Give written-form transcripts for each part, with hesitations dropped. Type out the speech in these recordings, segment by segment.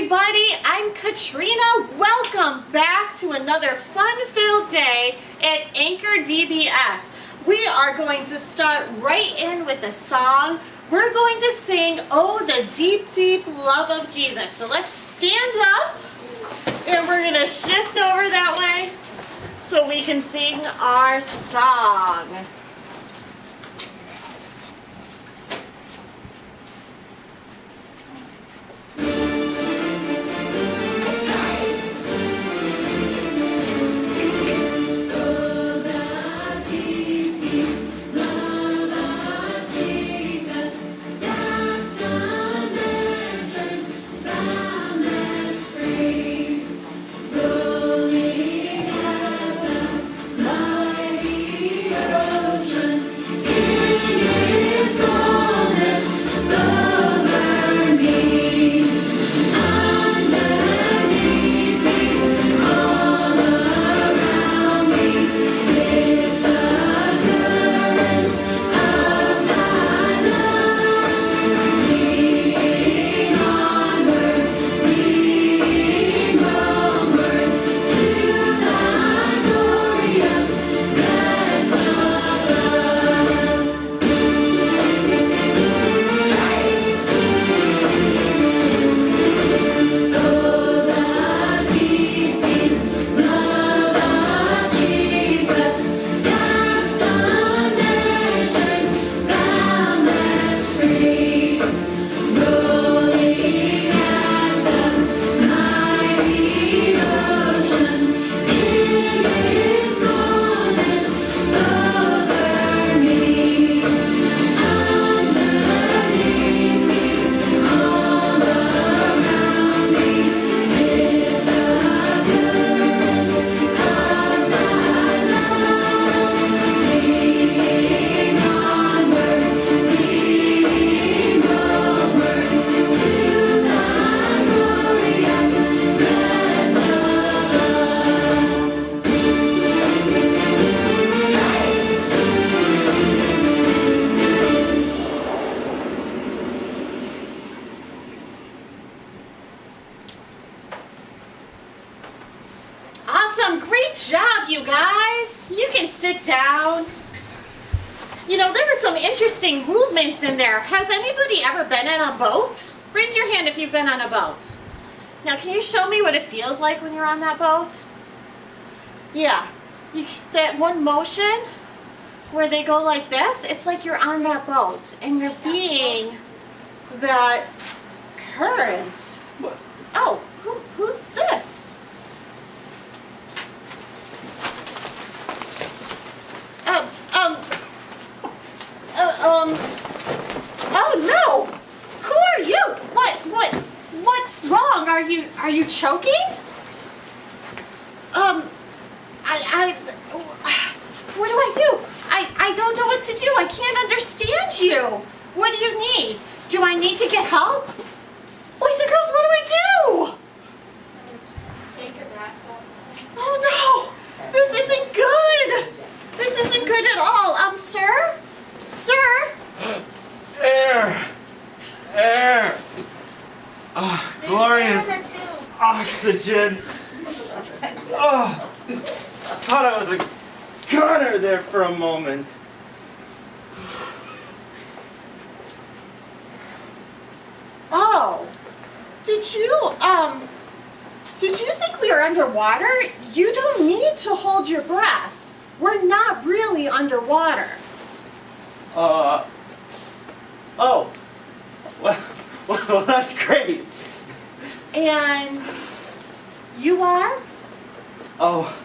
everybody, I'm Katrina. Welcome back to another fun-filled day at Anchored VBS. We are going to start right in with a song. We're going to sing, Oh, the Deep, Deep Love of Jesus. So let's stand up and we're going to shift over that way so we can sing our song. Great job, you guys. You can sit down. You know, there were some interesting movements in there. Has anybody ever been on a boat? Raise your hand if you've been on a boat. Now, can you show me what it feels like when you're on that boat? Yeah, that one motion where they go like this, it's like you're on that boat and you're being that current. Oh, who's this? Oh no! Who are you? What's wrong? Are you choking? What do I do? I don't know what to do. I can't understand you. What do you need? Do I need to get help? Boys and girls, what do I do? Take your mask off. Oh no! This isn't good! This isn't good at all. Sir? Sir? Air. Oh, glorious oxygen. Oh, I thought I was a goner there for a moment. Oh, did you think we were underwater? You don't need to hold your breath. We're not really underwater. Oh. Well, that's great. And you are? Oh,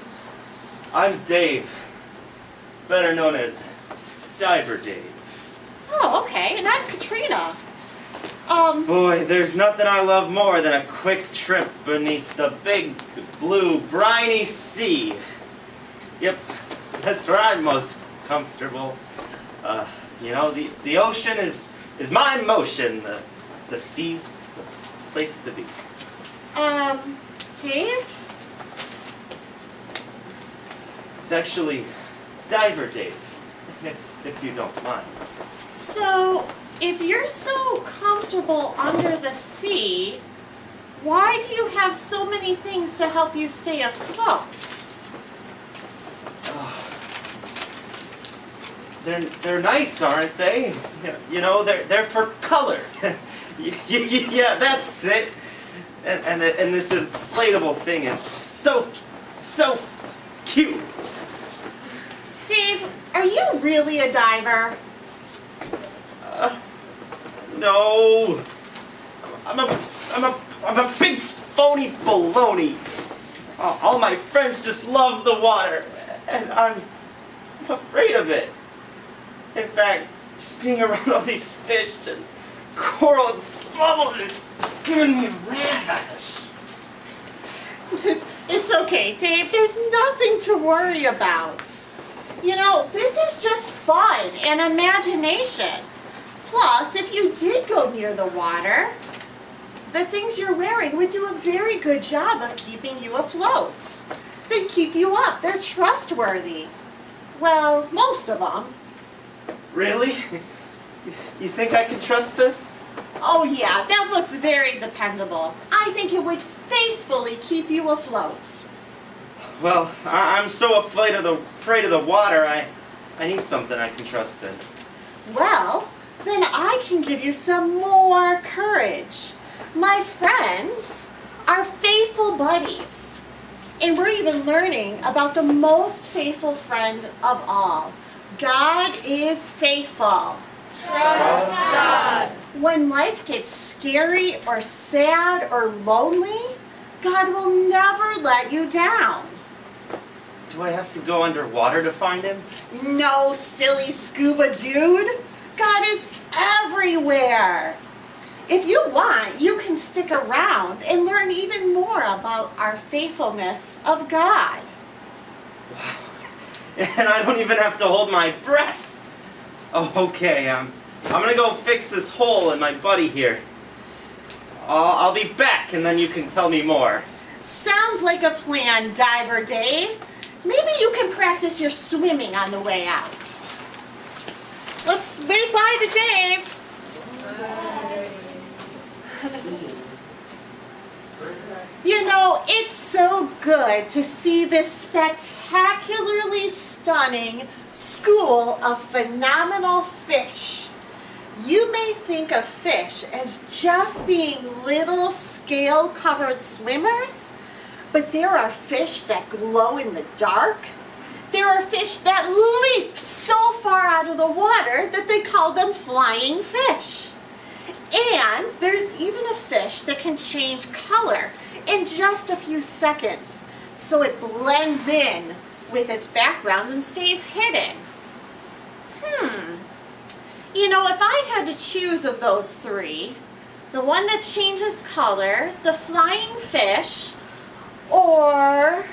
I'm Dave, better known as Diver Dave. Oh, okay, and I'm Katrina. Boy, there's nothing I love more than a quick trip beneath the big, blue, briny sea. Yep, that's where I'm most comfortable. You know, the ocean is my motion. The sea's the place to be. Dave? It's actually Diver Dave, if you don't mind. So, if you're so comfortable under the sea, why do you have so many things to help you stay afloat? They're nice, aren't they? You know, they're for color. Yeah, that's it. And this inflatable thing is so cute. Dave, are you really a diver? No. I'm a big phony baloney. All my friends just love the water, and I'm afraid of it. In fact, just being around all these fish and coral and bubbles is giving me a rash. It's okay, Dave. There's nothing to worry about. You know, this is just fun and imagination. Plus, if you did go near the water, the things you're wearing would do a very good job of keeping you afloat. They keep you up. They're trustworthy. Well, most of them. Really? You think I can trust this? Oh yeah, that looks very dependable. I think it would faithfully keep you afloat. Well, I'm so afraid of the water. I need something I can trust in. Well, then I can give you some more courage. My friends are faithful buddies. And we're even learning about the most faithful friend of all. God is faithful. Trust God. When life gets scary or sad or lonely, God will never let you down. Do I have to go underwater to find him? No, silly scuba dude. God is everywhere. If you want, you can stick around and learn even more about our faithfulness of God. Wow. And I don't even have to hold my breath. Oh, okay. I'm gonna go fix this hole in my buddy here. I'll be back, and then you can tell me more. Sounds like a plan, Diver Dave. Maybe you can practice your swimming on the way out. Let's wave bye to Dave. You know, it's so good to see this spectacularly stunning school of phenomenal fish. You may think of fish as just being little scale-covered swimmers, but there are fish that glow in the dark. There are fish that leap so far out of the water that they call them flying fish. And there's even a fish that can change color in just a few seconds, so it blends in with its background and stays hidden. You know, if I had to choose of those three, the one that changes color, the flying fish, or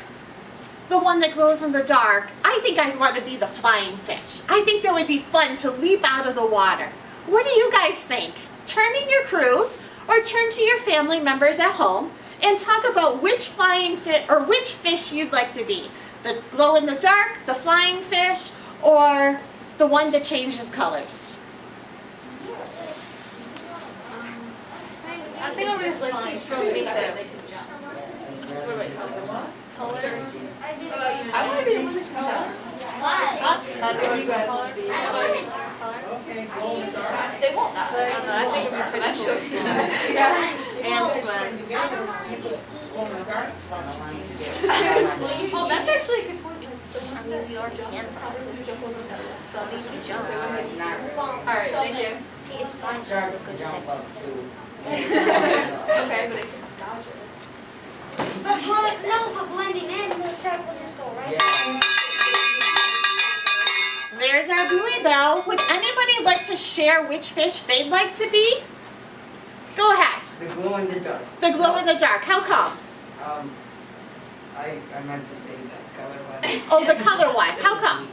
the one that glows in the dark, I think I'd want to be the flying fish. I think that would be fun to leap out of the water. What do you guys think? Turn in your crews or turn to your family members at home and talk about which flying fish or which fish you'd like to be. The glow in the dark, the flying fish, or the one that changes colors. I think I'm just like from me that they can jump. What about colors? Colors. I want to be the one that can jump. How do you guys want to be? Okay, glow in the dark. They won't. I think it'd be pretty cool. Yeah. And swim. Glow in the dark. Well, that's actually a good point. Like, the ones that are jumping probably jump over the sunny jump. All right, thank you. See, it's fine. Sharks can jump up too. Okay, but it can dodge it. But blending in, the shark will just go right. Yeah. There's our buoy bell. Would anybody like to share which fish they'd like to be? Go ahead. The glow in the dark. The glow in the dark. How come? I meant to say the color one. Oh, the color one. How come?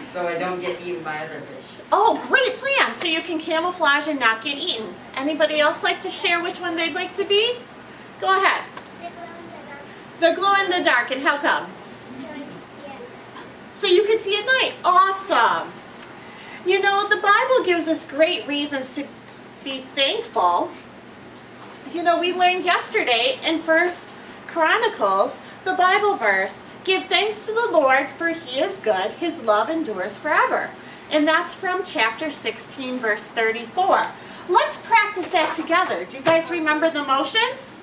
So I don't get eaten by other fish. Oh, great plan. So you can camouflage and not get eaten. Anybody else like to share which one they'd like to be? Go ahead. The glow in the dark. And how come? So you can see at night. Awesome. You know, the Bible gives us great reasons to be thankful. We learned yesterday in 1 Chronicles, the Bible verse, give thanks to the Lord for he is good, his love endures forever. And that's from chapter 16, verse 34. Let's practice that together. Do you guys remember the motions?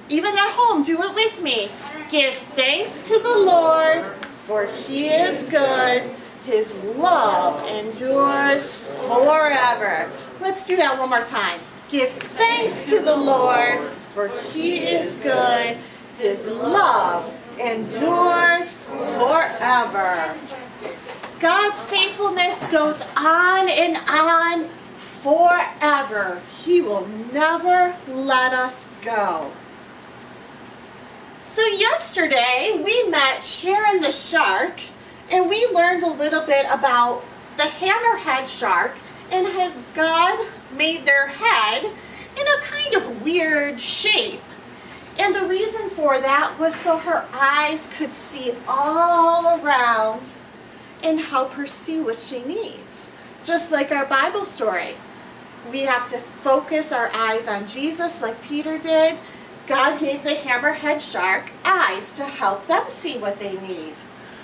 Even at home, do it with me. Give thanks to the Lord, for he is good, his love endures forever. Let's do that one more time. Give thanks to the Lord, for he is good, his love endures forever. God's faithfulness goes on and on forever. He will never let us go. So yesterday we met Sharon the shark, and we learned a little bit about the hammerhead shark and how God made their head in a kind of weird shape. And the reason for that was so her eyes could see all around and help her see what she needs. Just like our Bible story. We have to focus our eyes on Jesus like Peter did. God gave the hammerhead shark eyes to help them see what they need.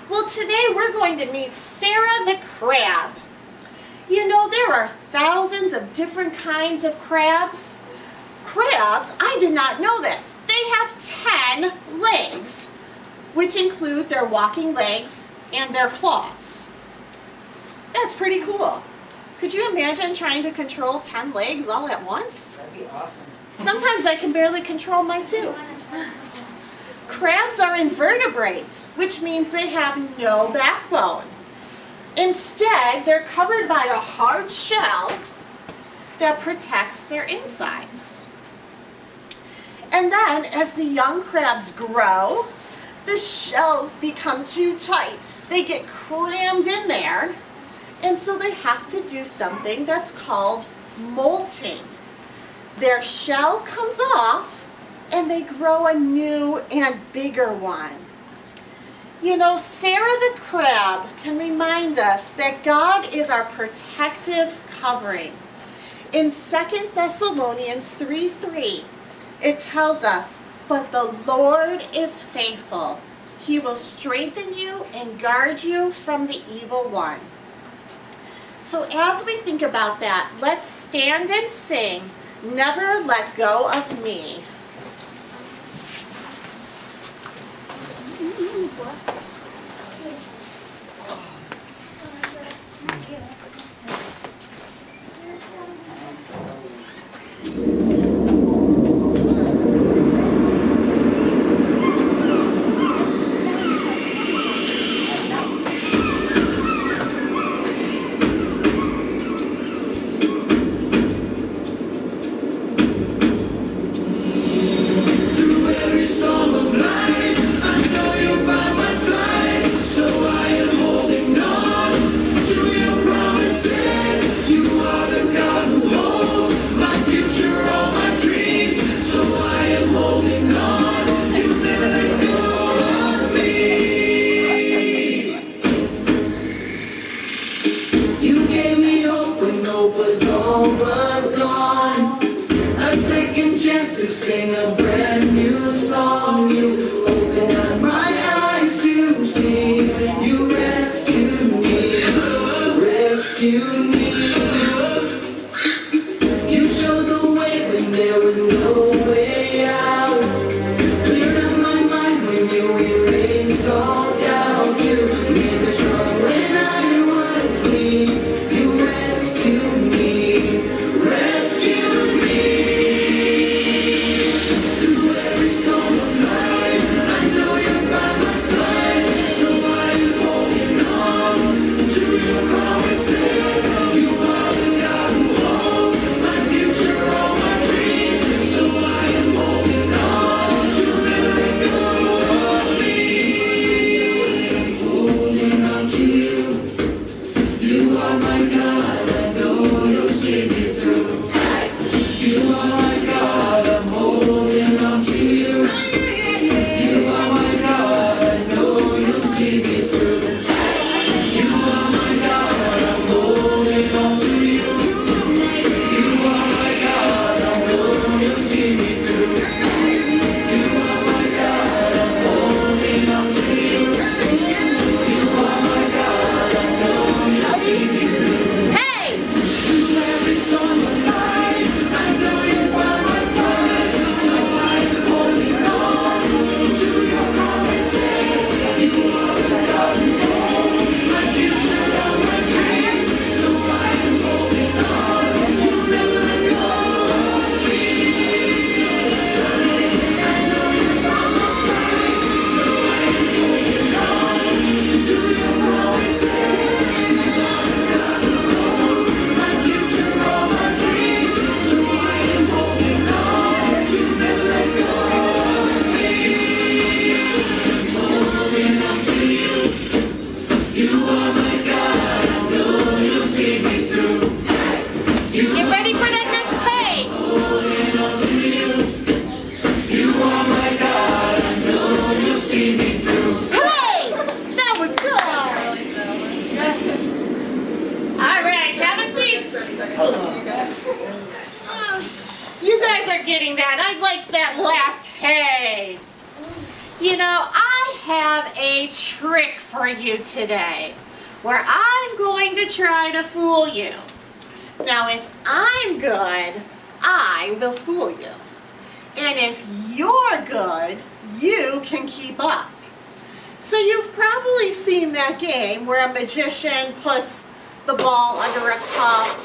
Well, today we're going to meet Sarah the crab. There are thousands of different kinds of crabs. Crabs, I did not know this. They have 10 legs, which include their walking legs and their claws. That's pretty cool. Could you imagine trying to control 10 legs all at once? That'd be awesome. Sometimes I can barely control mine too. Crabs are invertebrates, which means they have no backbone. Instead, they're covered by a hard shell that protects their insides. And then, as the young crabs grow, the shells become too tight. They get crammed in there, and so they have to do something that's called molting. Their shell comes off, and they grow a new and bigger one. Sarah the crab can remind us that God is our protective covering. In 2 Thessalonians 3:3, it tells us, "But the Lord is faithful. He will strengthen you and guard you from the evil one." So as we think about that, let's stand and sing, "Never Let Go of Me." Sing a brand new song. You opened up my eyes to see. You rescued me, rescued me. You showed the way when there was no way out. Cleared up my mind when you erased all doubt. You made me strong when I was weak. You rescued me, rescued me. See me You guys are getting that. I like that last hey. You know, I have a trick for you today where I'm going to try to fool you. Now, if I'm good, I will fool you. And if you're good, you can keep up. So you've probably seen that game where a magician puts the ball under a cup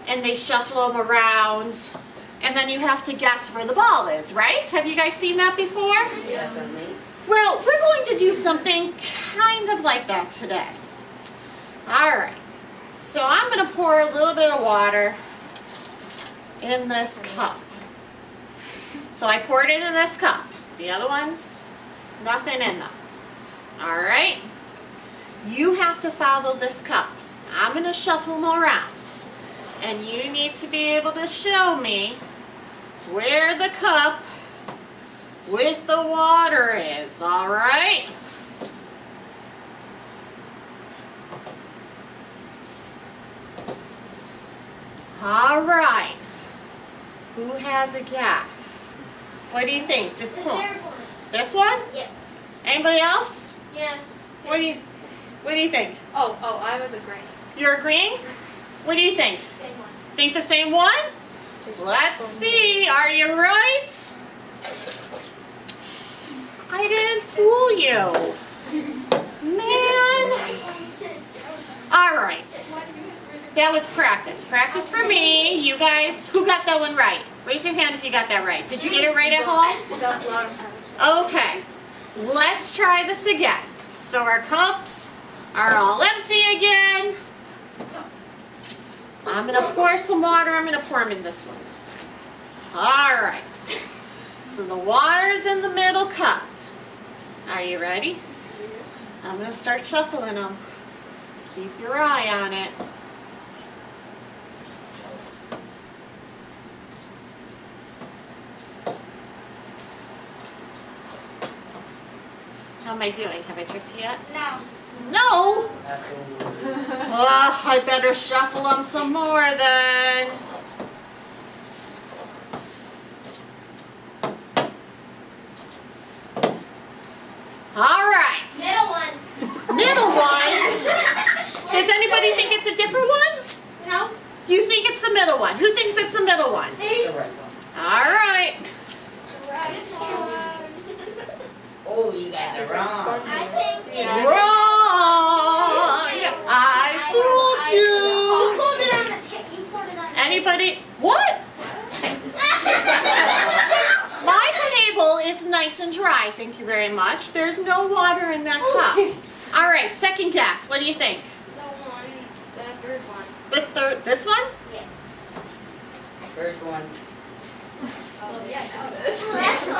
and they shuffle them around and then you have to guess where the ball is, right? Have you guys seen that before? Definitely. Well, we're going to do something kind of like that today. All right. So I'm going to pour a little bit of water in this cup. So I poured it in this cup. The other ones, nothing in them. All right. You have to follow this cup. I'm going to shuffle them around. And you need to be able to show me where the cup with the water is. All right. All right. Who has a guess? What do you think? Just The pull. third one. This one? Yep. Anybody else? Yes. What do you think? Oh, I was agreeing. You're agreeing? What do you think? Same one. Think the same one? Let's see. Are you right? I didn't fool you. Man. All right. That was practice. Practice for me. You guys, who got that one right? Raise your hand if you got that right. Did you get it right at home? Okay. Let's try this again. So our cups are all empty again. I'm going to pour some water. I'm going to pour them in this one this time. All right. So the water's in the middle cup. Are you ready? I'm going to start shuffling them. Keep your eye on it. How am I doing? Have I tricked you yet? No. No? I better shuffle them some more then. All right. Middle one. Middle one. Does anybody think it's a different one? No. You think it's the middle one. Who thinks it's the middle one? The right one. All right. Right side. Oh, you guys are wrong. I think it's Wrong. I fooled you. You poured it on the tip. You poured it on the Anybody? What? My table is nice and dry, thank you very much. There's no water in that cup. All right, second guess. What do you think? The third one. The third, this one? Yes. First one. That's what.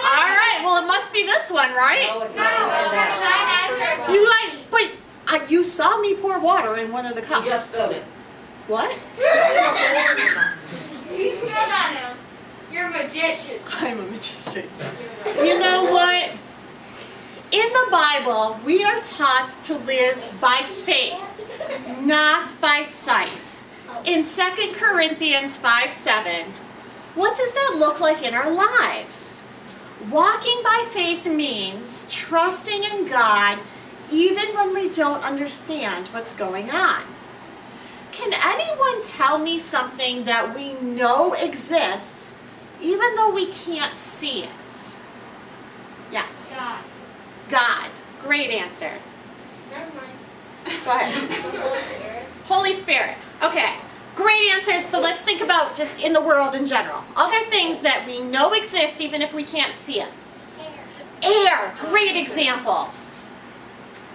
All right, well, it must be this one, right? No, it's No, not. You like, but you saw me pour water in one of the cups. You just spilled it. What? You spilled on him. You're a magician. I'm a magician. You know what? In the Bible, we are taught to live by faith, not by sight. In 2 Corinthians 5:7, what does that look like in our lives? Walking by faith means trusting in God even when we don't understand what's going on. Can anyone tell me something that we know exists even though we can't see it? Yes. God. God. Great answer. Never mind. Go ahead. The Holy Spirit. Holy Spirit. Okay. Great answers, but let's think about just in the world in general. Other things that we know exist even if we can't see it. Air. Great example.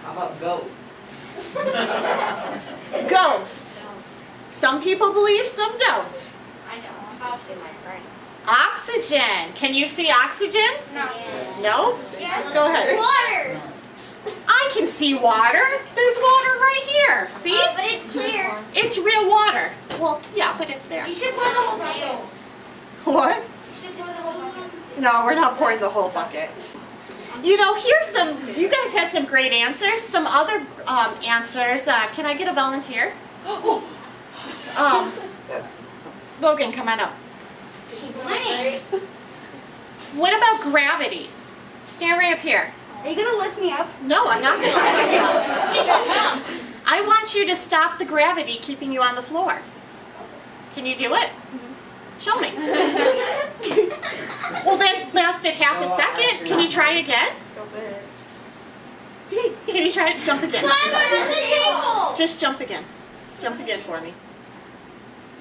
How about ghosts? Ghosts. Some people believe, some don't. I don't. I'll see my friend. Oxygen. Can you see oxygen? No. No? Yes. Go ahead. Water. I can see water. There's water right here. See? But it's clear. It's real water. Well, yeah, but it's there. You should pour the whole bucket. What? You should pour the whole bucket. No, we're not pouring the whole bucket. You know, here's some, you guys had some great answers. Some other answers. Can I get a volunteer? Oh, Logan, come on up. What about gravity? Stand right up here. Are you gonna lift me up? No, I'm not going to lift you up. I want you to stop the gravity keeping you on the floor. Can you do it? Show me. Well, that lasted half a second. Can you try again? Can you try it? Jump again. Just jump again. Jump again for me.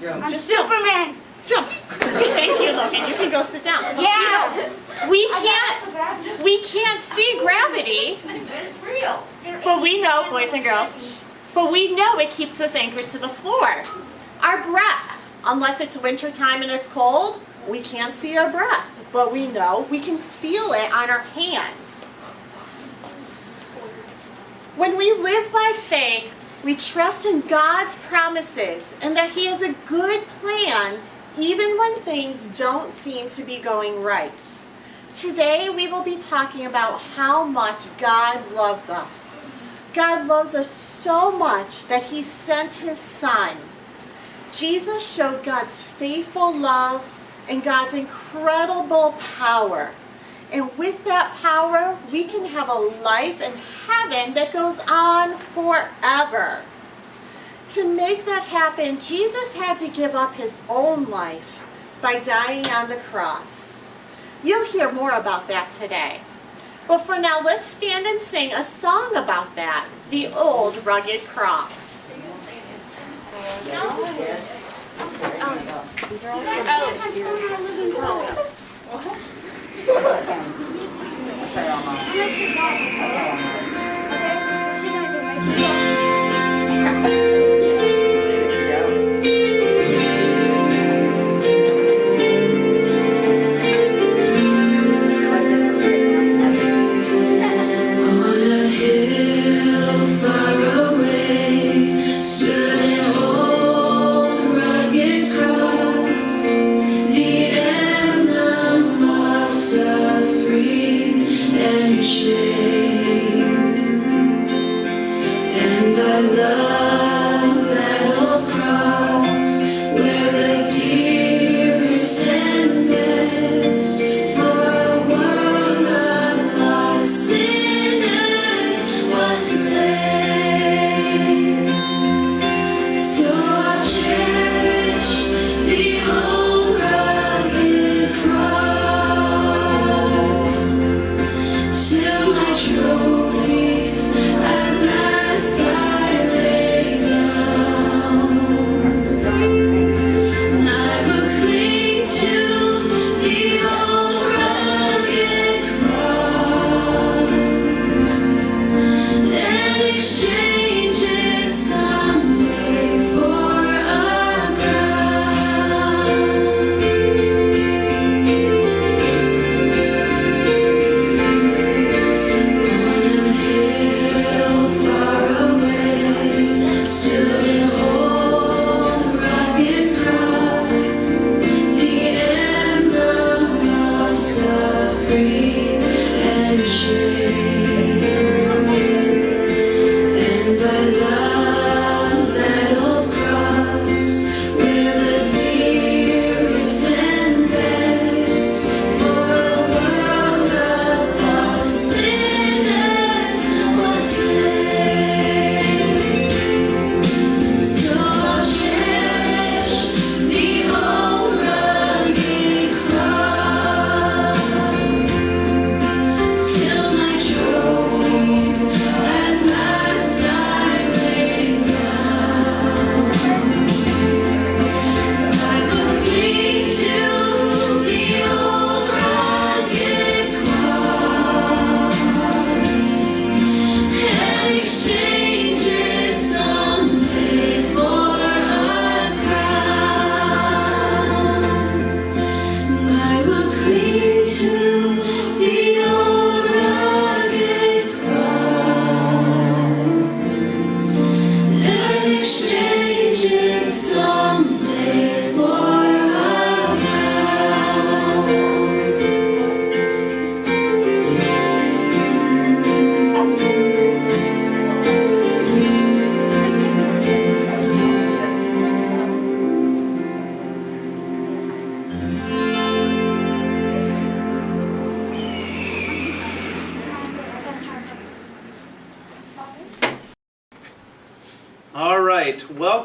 Jump. Just jump. Superman. Jump. Thank you, Logan. You can go sit down. Yeah. We can't see gravity, It's real. but we know, boys and girls, but we know it keeps us anchored to the floor. Our breath, unless it's wintertime and it's cold, we can't see our breath, but we know we can feel it on our hands. When we live by faith, we trust in God's promises and that He has a good plan even when things don't seem to be going right. Today we will be talking about how much God loves us. God loves us so much that He sent His Son. Jesus showed God's faithful love and God's incredible power. And with that power, we can have a life in heaven that goes on forever. To make that happen, Jesus had to give up His own life by dying on the cross. You'll hear more about that today. But for now, let's stand and sing a song about that, the old rugged cross. Yes. There you go. These are all Sorry, Mom. On a hill far away stood an old rugged cross, the emblem of suffering and shame.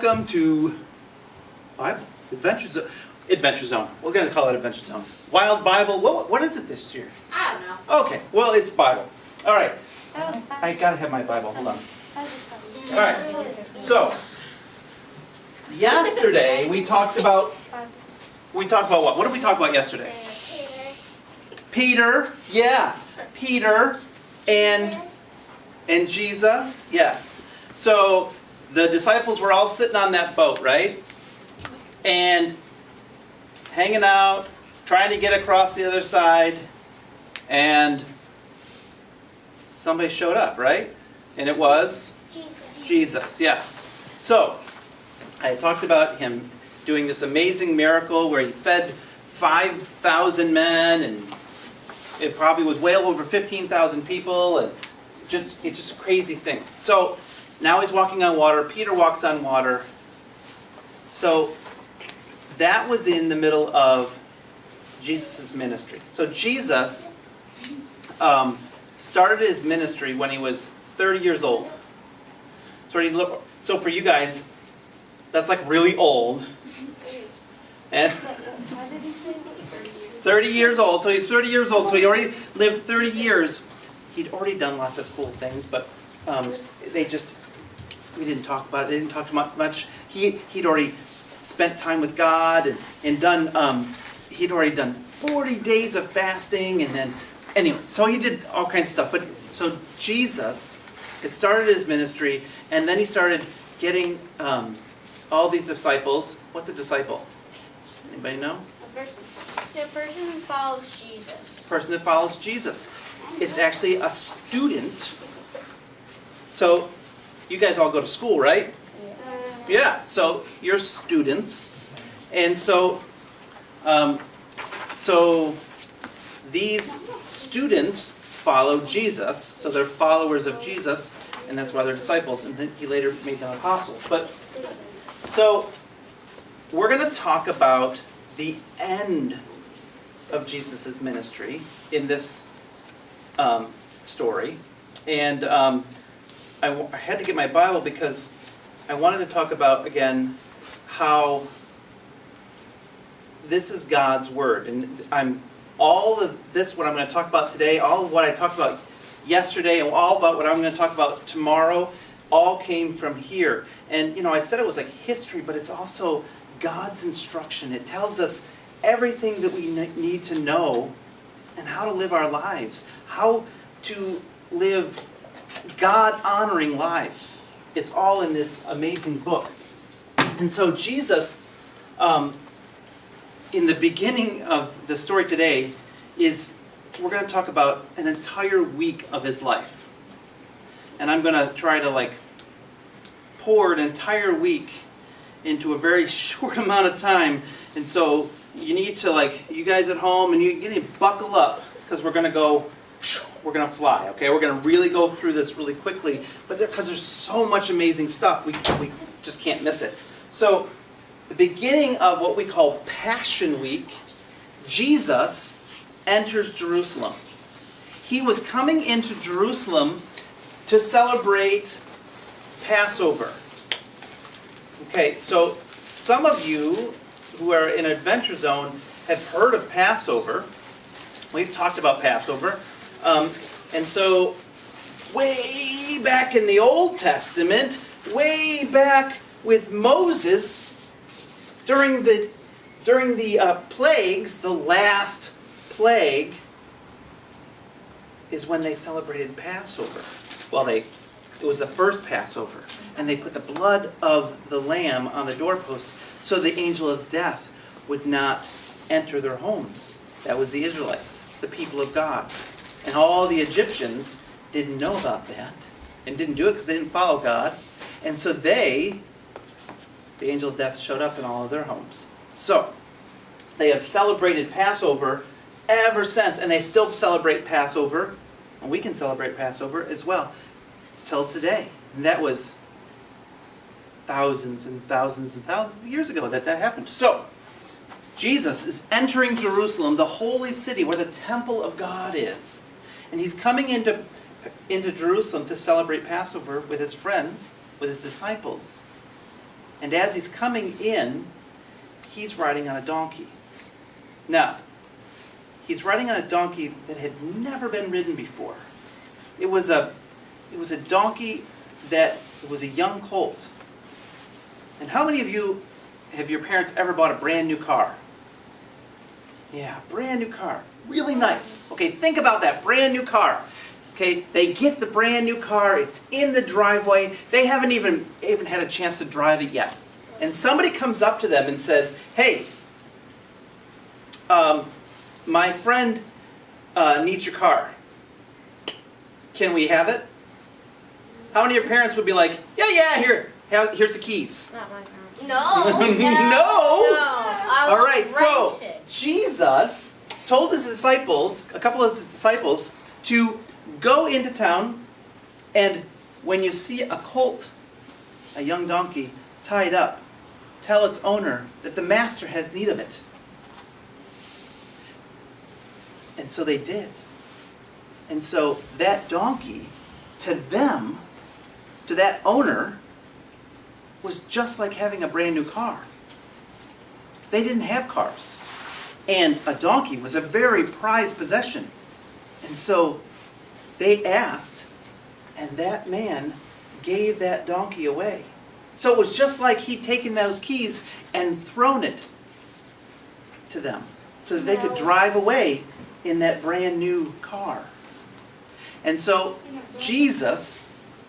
welcome to Adventure Zone. Adventure Zone. We're going to call it Adventure Zone. Wild Bible. What is it this year? I don't know. Okay, well, it's Bible. All right, That was fun. I gotta have my Bible. Hold on. That was fun. All right, so yesterday we talked about what? What did we talk about yesterday? Peter. Yeah, Peter and Jesus. Yes. So the disciples were all sitting on that boat, right? And hanging out, trying to get across the other side, and somebody showed up, right? And it was Jesus, yeah. So, I talked about him doing this amazing miracle where he fed 5,000 men, and it probably was well over 15,000 people, and it's just a crazy thing. So, now he's walking on water. Peter walks on water. So, that was in the middle of Jesus' ministry. So Jesus started his ministry when he was 30 years old. So for you guys, that's like really old. And 30 years old. So he's 30 years old. So he already lived 30 years. He'd already done lots of cool things, but we didn't talk about it. They didn't talk about much. He'd already spent time with God and done. He'd already done 40 days of fasting, and then anyway. So he did all kinds of stuff. But so Jesus, it started his ministry, and then he started getting all these disciples. What's a disciple? Anybody know? The person who follows Jesus. Person that follows Jesus. It's actually a student. So you guys all go to school, right? Yeah, so you're students, and so these students follow Jesus, so they're followers of Jesus, and that's why they're disciples, and then he later made them apostles. But so we're going to talk about the end of Jesus' ministry in this story, and I had to get my Bible because I wanted to talk about, again, how this is God's Word. And all of this, what I'm going to talk about today, all of what I talked about yesterday, and all about what I'm going to talk about tomorrow, all came from here. And, I said it was like history, but it's also God's instruction. It tells us everything that we need to know and how to live our lives, how to live God-honoring lives. It's all in this amazing book. And so Jesus, in the beginning of the story today, we're going to talk about an entire week of his life. And I'm going to try to pour an entire week into a very short amount of time. And so you need to, you guys at home, and you need to buckle up, because we're going to fly, okay? We're going to really go through this really quickly, but because there's so much amazing stuff, we just can't miss it. So, the beginning of what we call Passion Week, Jesus enters Jerusalem. He was coming into Jerusalem to celebrate Passover. Okay, so some of you who are in Adventure Zone have heard of Passover. We've talked about Passover. And so, way back in the Old Testament, way back with Moses, during the plagues, the last plague is when they celebrated Passover. Well, it was the first Passover, and they put the blood of the lamb on the doorposts so the angel of death would not enter their homes. That was the Israelites, the people of God. And all the Egyptians didn't know about that and didn't do it because they didn't follow God. And so the angel of death showed up in all of their homes. So they have celebrated Passover ever since, and they still celebrate Passover, and we can celebrate Passover as well, till today. And that was thousands and thousands and thousands of years ago that happened. So Jesus is entering Jerusalem, the holy city where the temple of God is. And he's coming into Jerusalem to celebrate Passover with his friends, with his disciples. And as he's coming in, he's riding on a donkey. Now, he's riding on a donkey that had never been ridden before. It was a donkey that was a young colt. And how many of you have your parents ever bought a brand new car? Yeah, brand new car. Really nice. Okay, think about that brand new car. Okay, they get the brand new car, it's in the driveway, they haven't even had a chance to drive it yet. And somebody comes up to them and says, hey, my friend needs your car. Can we have it? How many of your parents would be like, yeah, here's the keys? Not my parents. No. No. I All will right, so rent it. Jesus told his disciples, a couple of his disciples, to go into town, and when you see a colt, a young donkey, tied up, tell its owner that the master has need of it. And so they did. And so that donkey, to them, to that owner, was just like having a brand new car. They didn't have cars. And a donkey was a very prized possession. And so they asked, and that man gave that donkey away. So it was just like he'd taken those keys and thrown it to them so that they could drive away in that brand new car. And so Jesus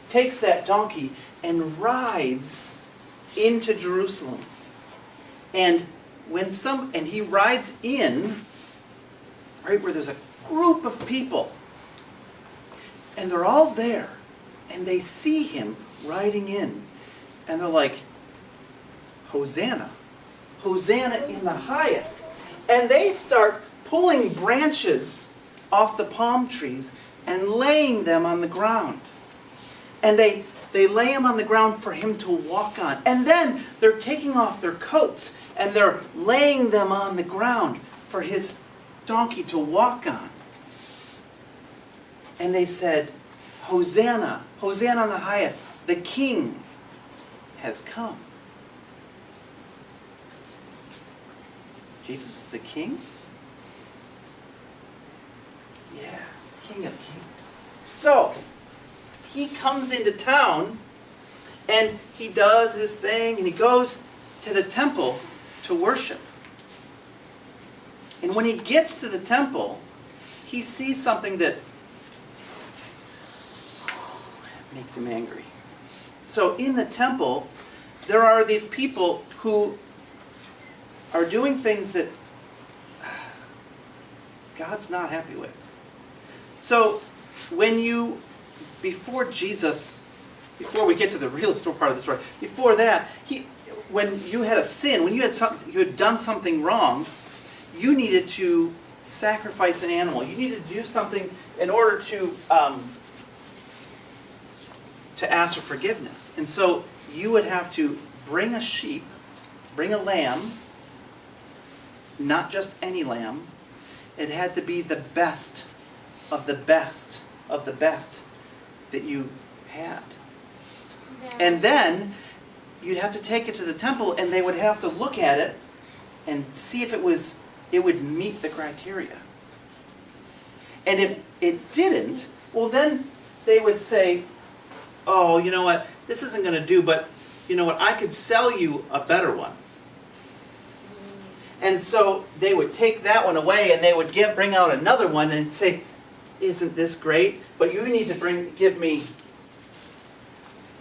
takes that donkey and rides into Jerusalem. And he rides in right where there's a group of people. And they're all there. And they see him riding in. And they're like, Hosanna. Hosanna in the highest. And they start pulling branches off the palm trees and laying them on the ground. And they lay them on the ground for him to walk on. And then they're taking off their coats and they're laying them on the ground for his donkey to walk on. And they said, Hosanna, Hosanna on the highest, the King has come. Jesus is the King? Yeah, King of Kings. So, he comes into town and he does his thing and he goes to the temple to worship. And when he gets to the temple, he sees something that makes him angry. So in the temple, there are these people who are doing things that God's not happy with. So before we get to the real story part of the story, before that, when you had a sin, when you had done something wrong, you needed to sacrifice an animal. You needed to do something in order to ask for forgiveness. And so you would have to bring a sheep, bring a lamb, not just any lamb. It had to be the best of the best of the best that you had. And then you'd have to take it to the temple and they would have to look at it and see if it would meet the criteria. And if it didn't, well then they would say, oh, you know what, this isn't going to do, but you know what, I could sell you a better one. And so they would take that one away and they would bring out another one and say, isn't this great? But you need to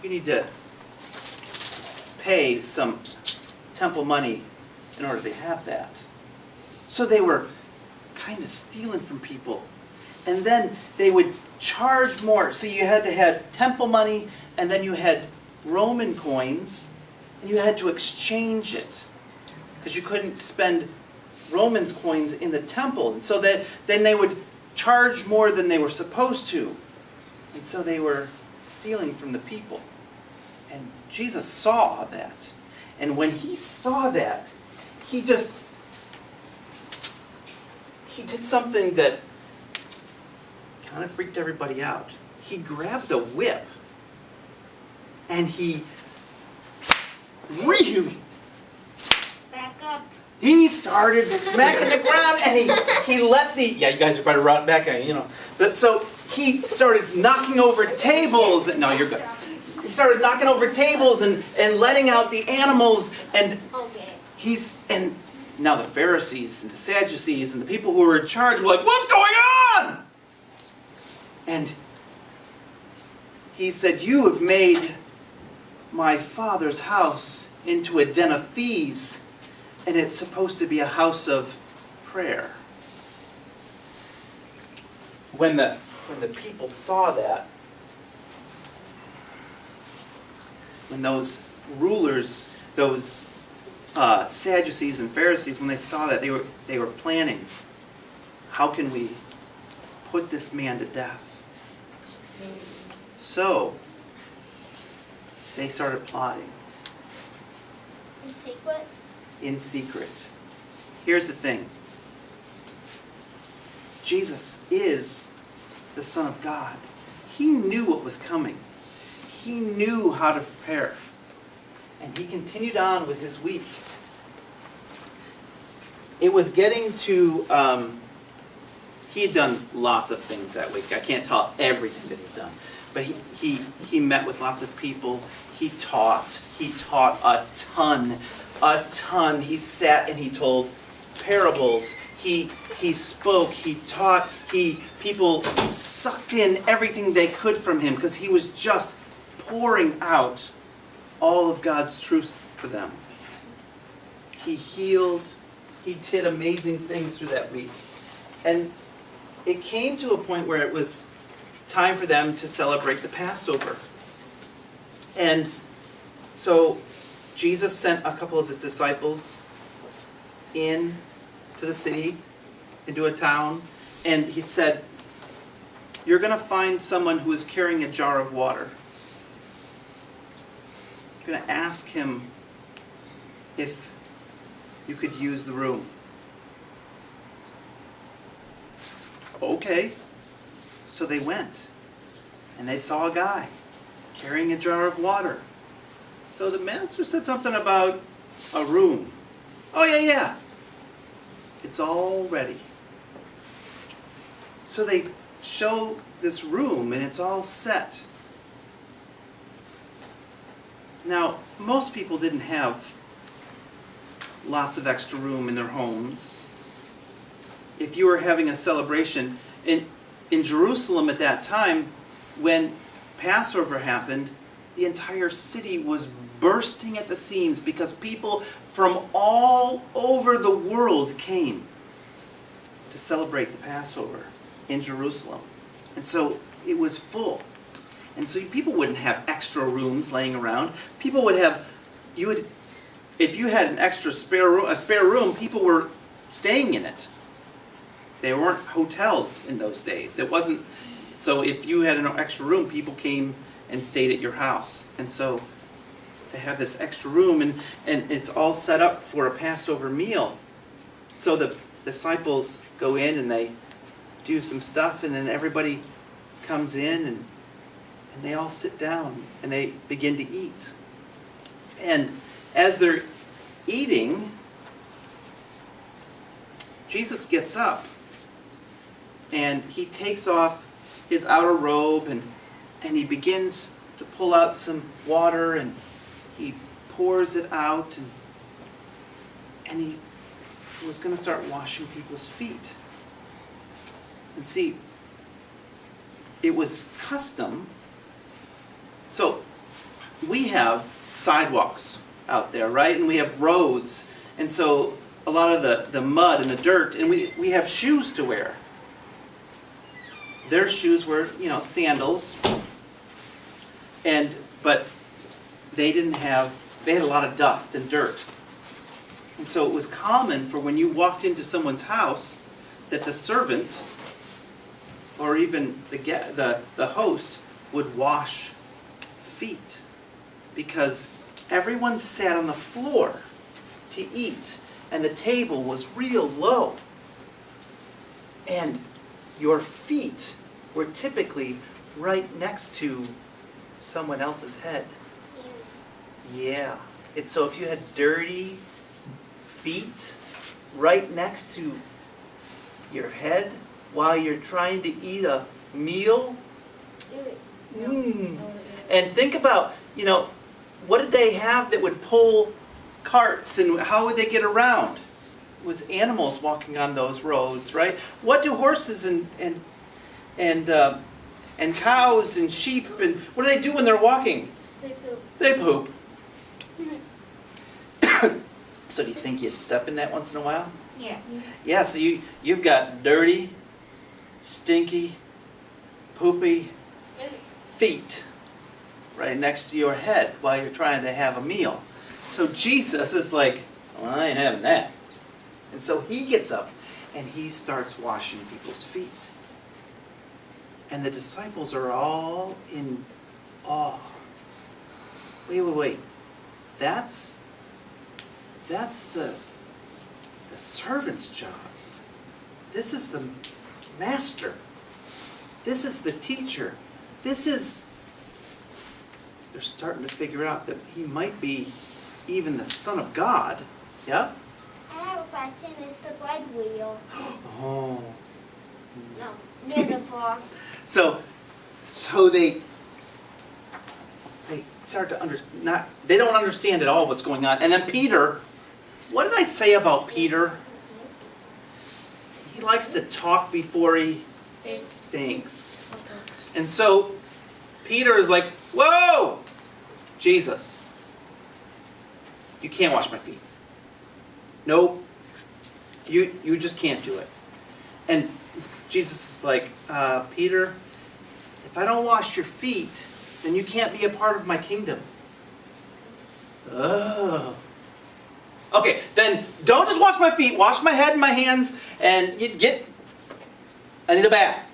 you need to pay some temple money in order to have that. So they were kind of stealing from people. And then they would charge more. So you had to have temple money, and then you had Roman coins, and you had to exchange it. Because you couldn't spend Roman coins in the temple. And so then they would charge more than they were supposed to. And so they were stealing from the people. And Jesus saw that. And when he saw that, he did something that kind of freaked everybody out. He grabbed the whip and he really, Back up. he started smacking the ground, and he let the, yeah, you guys are better run back, you know. But so he started knocking over tables. No, you're good. He started knocking over tables and letting out the animals, and Okay. and now the Pharisees and the Sadducees and the people who were in charge were like, what's going on? And he said, you have made my Father's house into a den of thieves, and it's supposed to be a house of prayer. When the people saw that, when those rulers, those Sadducees and Pharisees, when they saw that, they were planning, how can we put this man to death? So they started plotting In secret. in secret. Here's the thing. Jesus is the Son of God. He knew what was coming. He knew how to prepare. And he continued on with his week. It was getting to, he had done lots of things that week. I can't tell everything that he's done. But he met with lots of people. He taught a ton. He sat and he told parables. He spoke, he taught, people sucked in everything they could from him because he was just pouring out all of God's truth for them. He healed, he did amazing things through that week. And it came to a point where it was time for them to celebrate the Passover. And so Jesus sent a couple of his disciples in to the city, into a town, and he said, you're going to find someone who is carrying a jar of water. You're going to ask him if you could use the room. Okay. So they went, and they saw a guy carrying a jar of water. So the master said something about a room. Oh, yeah. It's all ready. So they show this room, and it's all set. Now, most people didn't have lots of extra room in their homes. If you were having a celebration, in Jerusalem at that time, when Passover happened, the entire city was bursting at the seams because people from all over the world came to celebrate the Passover in Jerusalem. And so it was full. And so people wouldn't have extra rooms laying around. People would have, if you had an extra spare room, people were staying in it. There weren't hotels in those days. It wasn't, so if you had an extra room, people came and stayed at your house. And so they have this extra room, and it's all set up for a Passover meal. So the disciples go in and they do some stuff, and then everybody comes in and they all sit down and they begin to eat. And as they're eating, Jesus gets up and he takes off his outer robe and he begins to pull out some water and he pours it out and he was going to start washing people's feet. And see, it was custom. So we have sidewalks out there, right? And we have roads. And so a lot of the mud and the dirt, and we have shoes to wear. Their shoes were, sandals. But they had a lot of dust and dirt. And so it was common for when you walked into someone's house that the servant or even the host would wash feet, because everyone sat on the floor to eat and the table was real low. And your feet were typically right next to someone else's head. Yeah. It's so if you had dirty feet right next to your head while you're trying to eat a meal. And think about, what did they have that would pull carts and how would they get around? It was animals walking on those roads, right? What do horses and cows and sheep and what do they do when they're walking? They poop. So do you think you'd step in that once in a while? Yeah. Yeah, so you've got dirty, stinky, poopy feet right next to your head while you're trying to have a meal. So Jesus is like, well, I ain't having that. And so he gets up and he starts washing people's feet. And the disciples are all in awe. Wait. That's the servant's job. This is the master. This is the teacher. They're starting to figure out that he might be even the Son of God. Yep. I have a question. Is the bread wheel? Oh. No, near the cross. So they start to understand. They don't understand at all what's going on. And then Peter, what did I say about Peter? He likes to talk before he thinks. And so Peter is like, whoa, Jesus, you can't wash my feet. Nope, you just can't do it. And Jesus is like, Peter, if I don't wash your feet, then you can't be a part of my kingdom. Oh. Okay, then don't just wash my feet, wash my head and my hands, and I need a bath.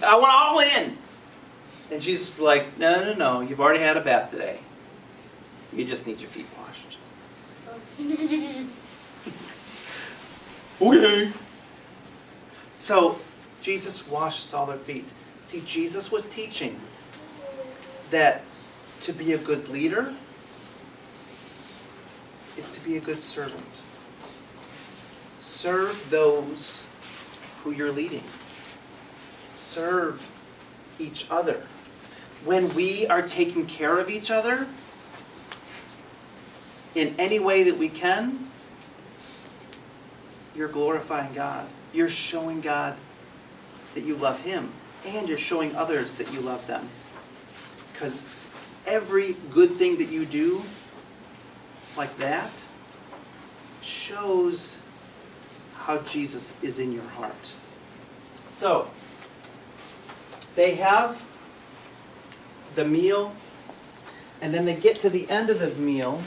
I want all in. And Jesus is like, no, you've already had a bath today. You just need your feet washed. Okay. So Jesus washes all their feet. See, Jesus was teaching that to be a good leader is to be a good servant. Serve those who you're leading. Serve each other. When we are taking care of each other in any way that we can, you're glorifying God. You're showing God that you love Him, and you're showing others that you love them. Because every good thing that you do like that shows how Jesus is in your heart. So, they have the meal, and then they get to the end of the meal,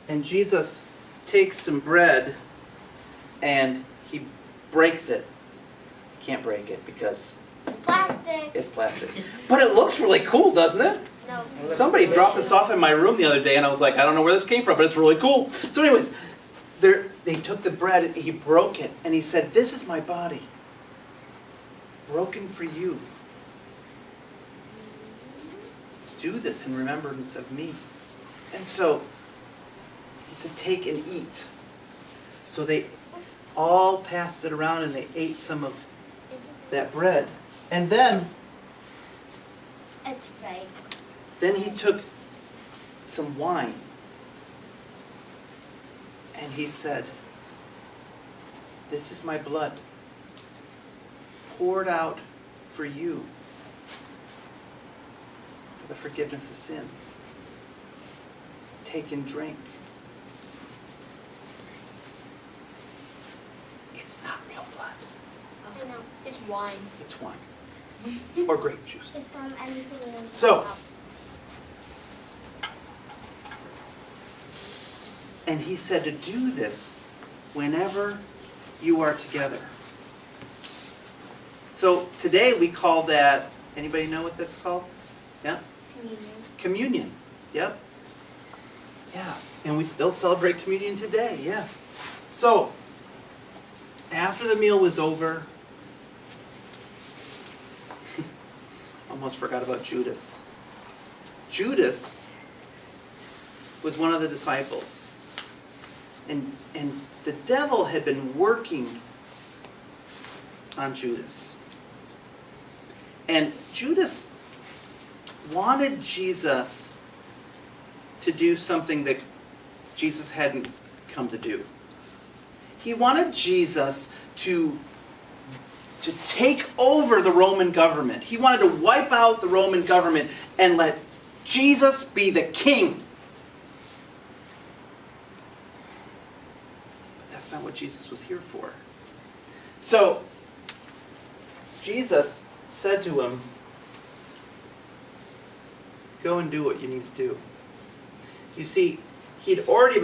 and Jesus takes some bread and he breaks it. Can't break it because Plastic. it's plastic. But it looks really cool, doesn't it? No. Somebody dropped this off in my room the other day, and I was like, I don't know where this came from, but it's really cool. So anyways, they took the bread, and he broke it, and he said, this is my body, broken for you. Do this in remembrance of me. And so, he said, take and eat. So they all passed it around, and they ate some of that bread. And then It's fake. Then he took some wine and he said, this is my blood poured out for you for the forgiveness of sins. Take and drink. It's not real blood. I know. It's wine. It's wine. Or grape juice. It's from anything in the So, shop. and he said to do this whenever you are together. So today we call that, anybody know what that's called? Yeah? Communion. Communion. Yep. Yeah. And we still celebrate communion today. Yeah. So, after the meal was over, almost forgot about Judas. Judas was one of the disciples. And the devil had been working on Judas. And Judas wanted Jesus to do something that Jesus hadn't come to do. He wanted Jesus to take over the Roman government. He wanted to wipe out the Roman government and let Jesus be the king. But that's not what Jesus was here for. So, Jesus said to him, go and do what you need to do. You see, Judas had already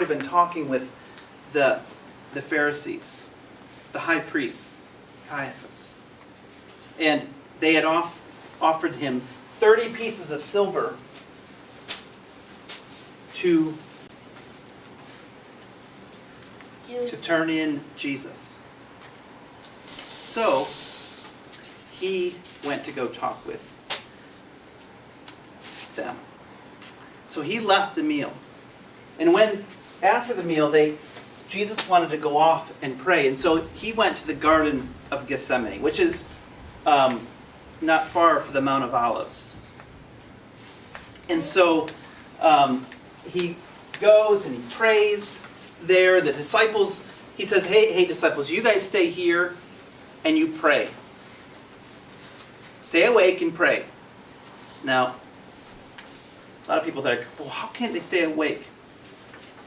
been talking with the Pharisees, the high priests, Caiaphas. And they had offered him 30 pieces of silver to turn in Jesus. So, he went to go talk with them. So he left the meal. And after the meal, Jesus wanted to go off and pray. And so he went to the Garden of Gethsemane, which is not far from the Mount of Olives. And so he goes and he prays there. The disciples, he says, hey disciples, you guys stay here and you pray. Stay awake and pray. Now, a lot of people think, well, how can't they stay awake?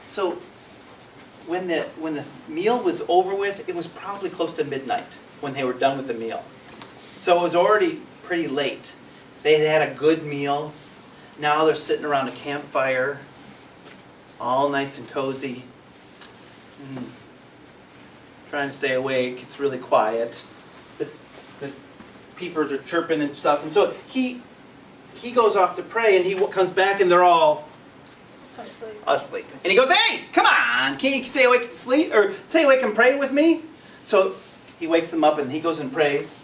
So when the meal was over with, it was probably close to midnight when they were done with the meal. So it was already pretty late. They had had a good meal. Now they're sitting around a campfire, all nice and cozy, trying to stay awake. It's really quiet. The peepers are chirping and stuff. And so he goes off to pray, and he comes back, and they're all asleep. And he goes, hey, come on, can you stay awake and sleep, or stay awake and pray with me? So he wakes them up, and he goes and prays.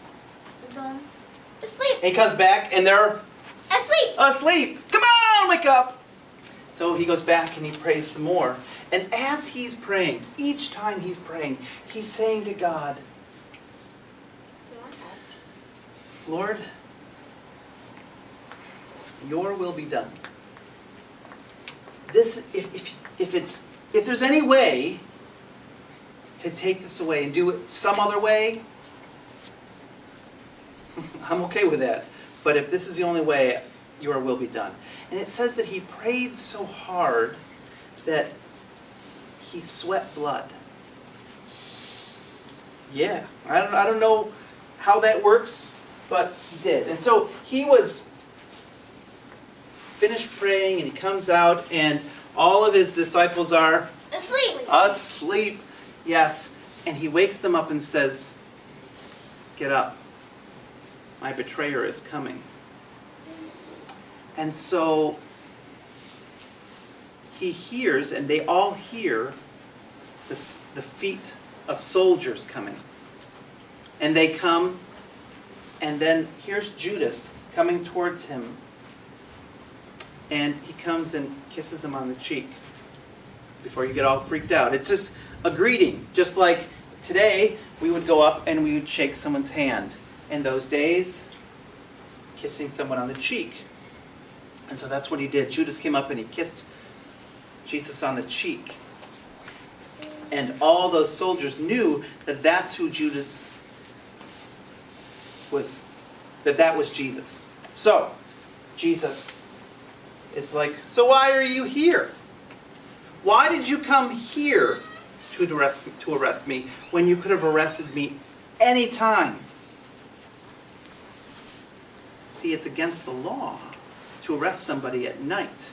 Asleep. And he comes back, and they're Asleep. Come on, wake up. So he goes back, and he prays some more. And as he's praying, each time he's praying, he's saying to God, Lord, your will be done. This, if there's any way to take this away and do it some other way, I'm okay with that. But if this is the only way, your will be done. And it says that he prayed so hard that he sweat blood. Yeah, I don't know how that works, but he did. And so he was finished praying, and he comes out, and all of his disciples are asleep. Yes. And he wakes them up and says, get up. My betrayer is coming. And so he hears, and they all hear, the feet of soldiers coming. And they come, and then here's Judas coming towards him. And he comes and kisses him on the cheek before you get all freaked out. It's just a greeting. Just like today, we would go up and we would shake someone's hand. In those days, kissing someone on the cheek. And so that's what he did. Judas came up and he kissed Jesus on the cheek. And all those soldiers knew that that's who Judas was, that was Jesus. So, Jesus is like, so why are you here? Why did you come here to arrest me when you could have arrested me any time? See, it's against the law to arrest somebody at night.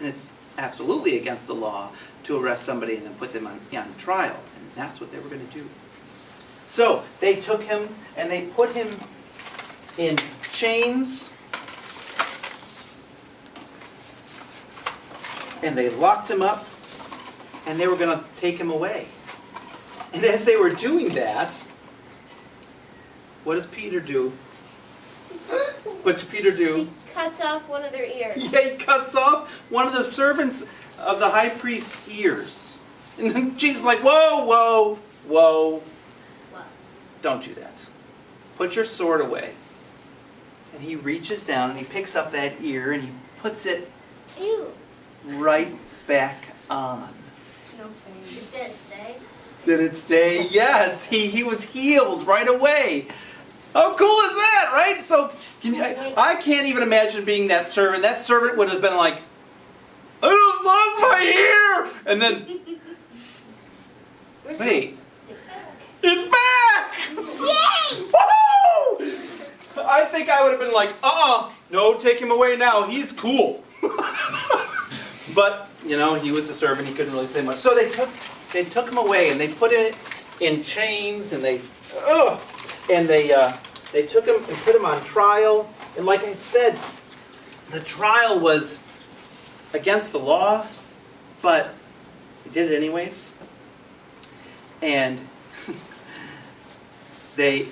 And it's absolutely against the law to arrest somebody and then put them on trial. And that's what they were going to do. So they took him and they put him in chains. And they locked him up, and they were going to take him away. And as they were doing that, what does Peter do? What's Peter do? He cuts off one of their ears. Yeah, he cuts off one of the servants of the high priest's ears. And then Jesus is like, whoa, whoa, whoa. What? Don't do that. Put your sword away. And he reaches down and he picks up that ear and he puts it Ew. right back on. No pain. Did it stay? Did it stay? Yes, he was healed right away. How cool is that, right? So I can't even imagine being that servant. That servant would have been like, I just lost my ear! And then, wait, it's back! Yay! Woohoo! I think I would have been like, no, take him away now. He's cool. But, you know, he was a servant. He couldn't really say much. So they took him away and they put him in chains and they took him and put him on trial. And like I said, the trial was against the law, but he did it anyways. And they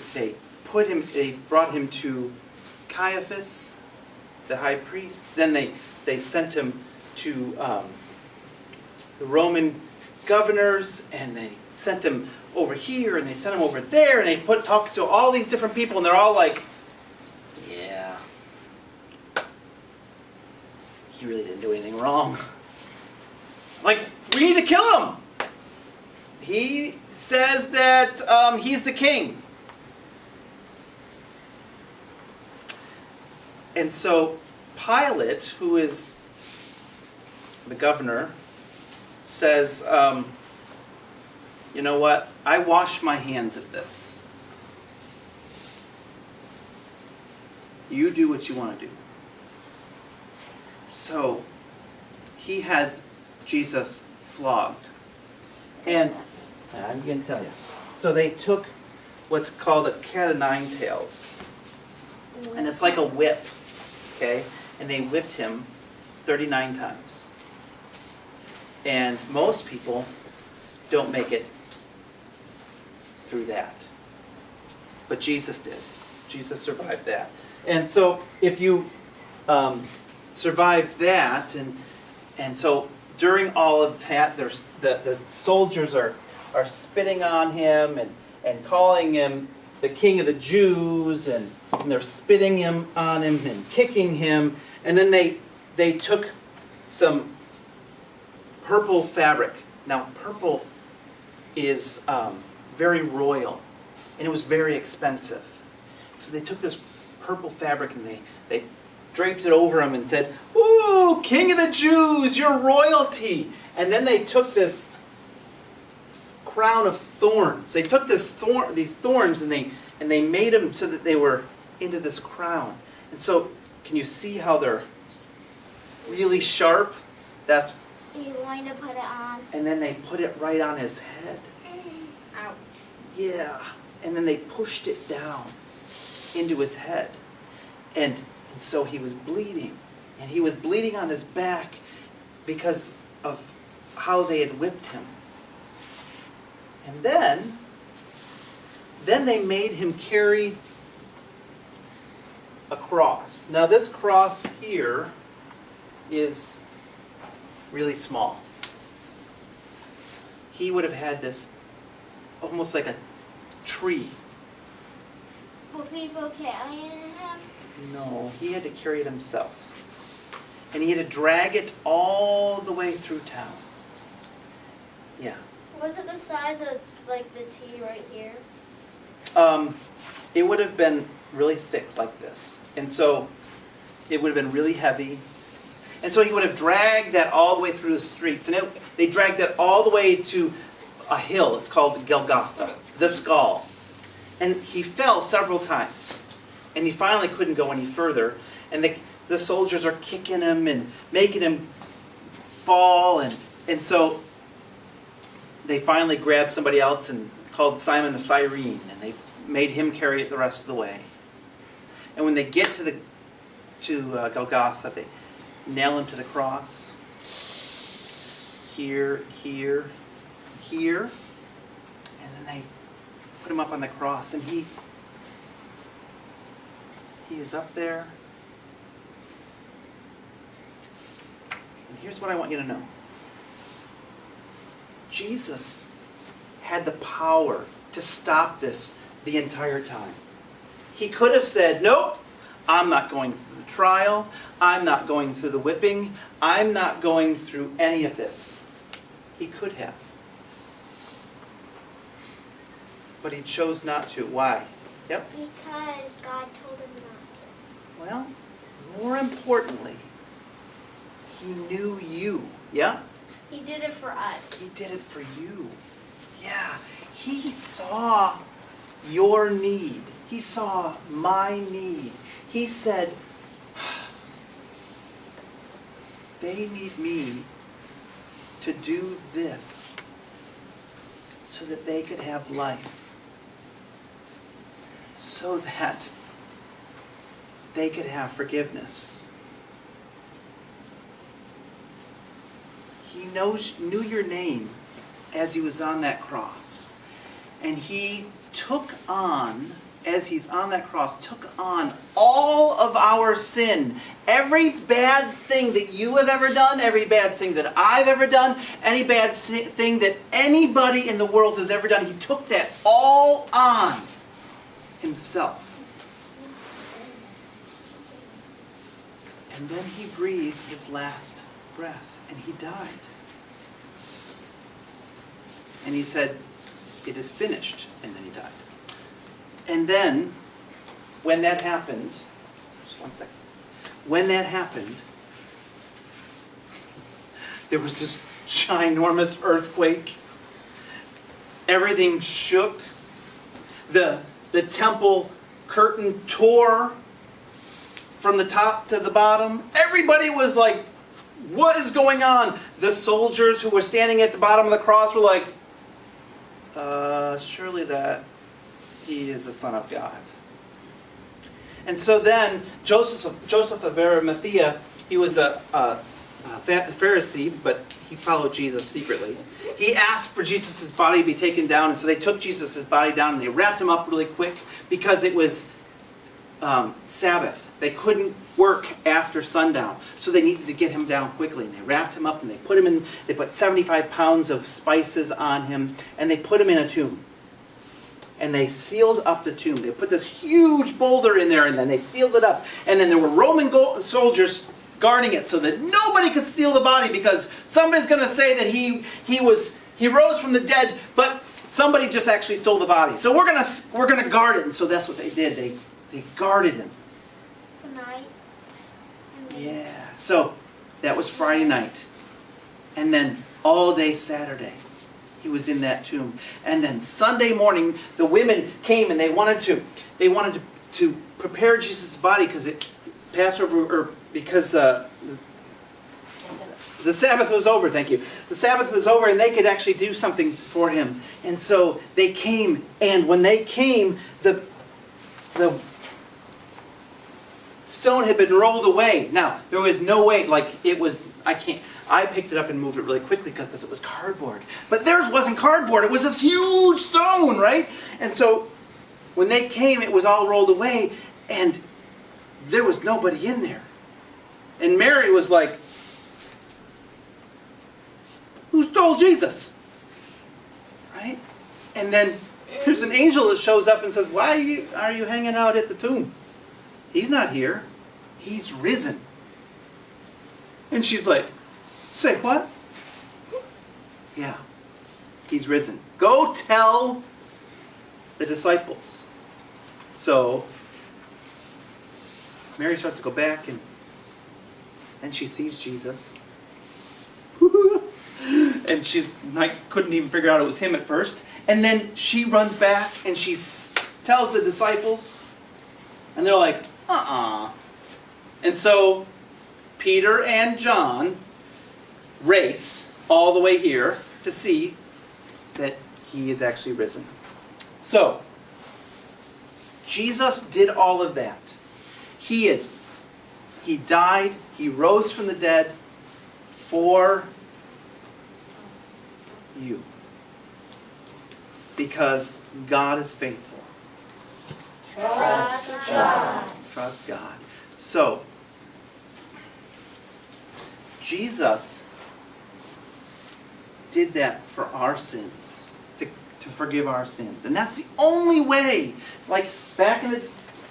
brought him to Caiaphas, the high priest. Then they sent him to the Roman governors, and they sent him over here, and they sent him over there, and they talked to all these different people, and they're all like, yeah, he really didn't do anything wrong. Like, we need to kill him. He says that he's the king. And so Pilate, who is the governor, says, you know what? I wash my hands of this. You do what you want to do. So he had Jesus flogged. And I'm going to tell you. So they took what's called a cat of nine tails. And it's like a whip. Okay? And they whipped him 39 times. And most people don't make it through that. But Jesus did. Jesus survived that. And so if you survive that, and so during all of that, the soldiers are spitting on him and calling him the King of the Jews, and they're spitting on him and kicking him. And then they took some purple fabric. Now, purple is very royal, and it was very expensive. So they took this purple fabric and they draped it over him and said, "Ooh, King of the Jews, you're royalty." And then they took this crown of thorns. They took these thorns and they made them so that they were into this crown. And so, can you see how they're really sharp? That's. You want to put it on? And then they put it right on his head. Ouch. Yeah. And then they pushed it down into his head. And so he was bleeding. And he was bleeding on his back because of how they had whipped him. And then they made him carry a cross. Now this cross here is really small. He would have had this almost like a tree. Will people carry him? No, he had to carry it himself. And he had to drag it all the way through town. Yeah. Was it the size of like the T right here? It would have been really thick like this. And so it would have been really heavy. And so he would have dragged that all the way through the streets. And they dragged it all the way to a hill. It's called Golgotha, the skull. And he fell several times. And he finally couldn't go any further. And the soldiers are kicking him and making him fall. And so they finally grabbed somebody else and called Simon the Cyrene. And they made him carry it the rest of the way. And when they get to Golgotha, they nail him to the cross. Here, here, here. And then they put him up on the cross. And he is up there. And here's what I want you to know. Jesus had the power to stop this the entire time. He could have said, nope, I'm not going through the trial. I'm not going through the whipping. I'm not going through any of this. He could have. But he chose not to. Why? Yep. Because God told him not Well, more importantly, he knew you. Yeah? to. He did it for us. He did it for you. Yeah. He saw your need. He saw my need. He said, they need me to do this so that they could have life. So that they could have forgiveness. He knew your name as he was on that cross. And he took on, as he's on that cross, took on all of our sin. Every bad thing that you have ever done, every bad thing that I've ever done, any bad thing that anybody in the world has ever done, he took that all on himself. And then he breathed his last breath, and he died. And he said, it is finished, and then he died. And then, when that happened, just one second, when that happened, there was this ginormous earthquake. Everything shook. The temple curtain tore from the top to the bottom. Everybody was like, what is going on? The soldiers who were standing at the bottom of the cross were like, surely that he is the Son of God. And so then Joseph of Arimathea, he was a Pharisee, but he followed Jesus secretly. He asked for Jesus' body to be taken down, and so they took Jesus' body down and they wrapped him up really quick because it was Sabbath. They couldn't work after sundown, so they needed to get him down quickly. And they wrapped him up and they put 75 pounds of spices on him, and they put him in a tomb. And they sealed up the tomb. They put this huge boulder in there, and then they sealed it up. And then there were Roman soldiers guarding it so that nobody could steal the body, because somebody's going to say that he rose from the dead, but somebody just actually stole the body. So we're gonna guard it. And so that's what they did. They guarded him. Night. Yeah. So that was Friday night, and then all day Saturday, he was in that tomb. And then Sunday morning, the women came and they wanted to prepare Jesus' body because the Sabbath was over. Thank you. The Sabbath was over, and they could actually do something for him. And so they came, and when they came, the stone had been rolled away. Now, there was no way, I picked it up and moved it really quickly because it was cardboard. But theirs wasn't cardboard. It was this huge stone, right? And so when they came, it was all rolled away, and there was nobody in there. And Mary was like, who stole Jesus? Right? And then there's an angel that shows up and says, why are you hanging out at the tomb? He's not here. He's risen. And she's like, say what? Yeah, he's risen. Go tell the disciples. So Mary starts to go back, and then she sees Jesus. And couldn't even figure out it was him at first. And then she runs back and she tells the disciples, and they're like, And so Peter and John race all the way here to see that he is actually risen. So, Jesus did all of that. He died, he rose from the dead for you. Because God is faithful. Trust God. Trust God. So, Jesus did that for our sins, to forgive our sins. And that's the only way. Like back in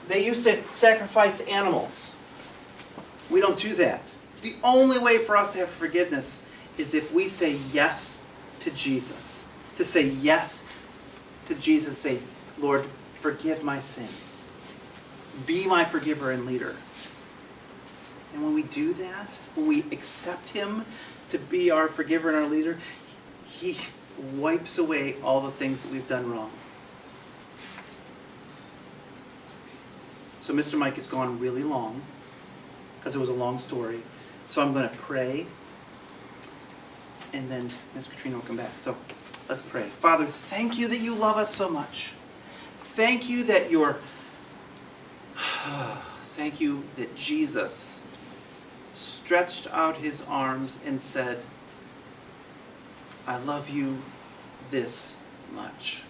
they used to sacrifice animals. We don't do that. The only way for us to have forgiveness is if we say yes to Jesus. To say yes to Jesus, say, Lord, forgive my sins. Be my forgiver and leader. And when we do that, when we accept him to be our forgiver and our leader, he wipes away all the things that we've done wrong. So Mr. Mike has gone really long, because it was a long story. So I'm going to pray, and then Ms. Katrina will come back. So let's pray. Father, thank you that you love us so much. Thank you that thank you that Jesus stretched out his arms and said, I love you this much.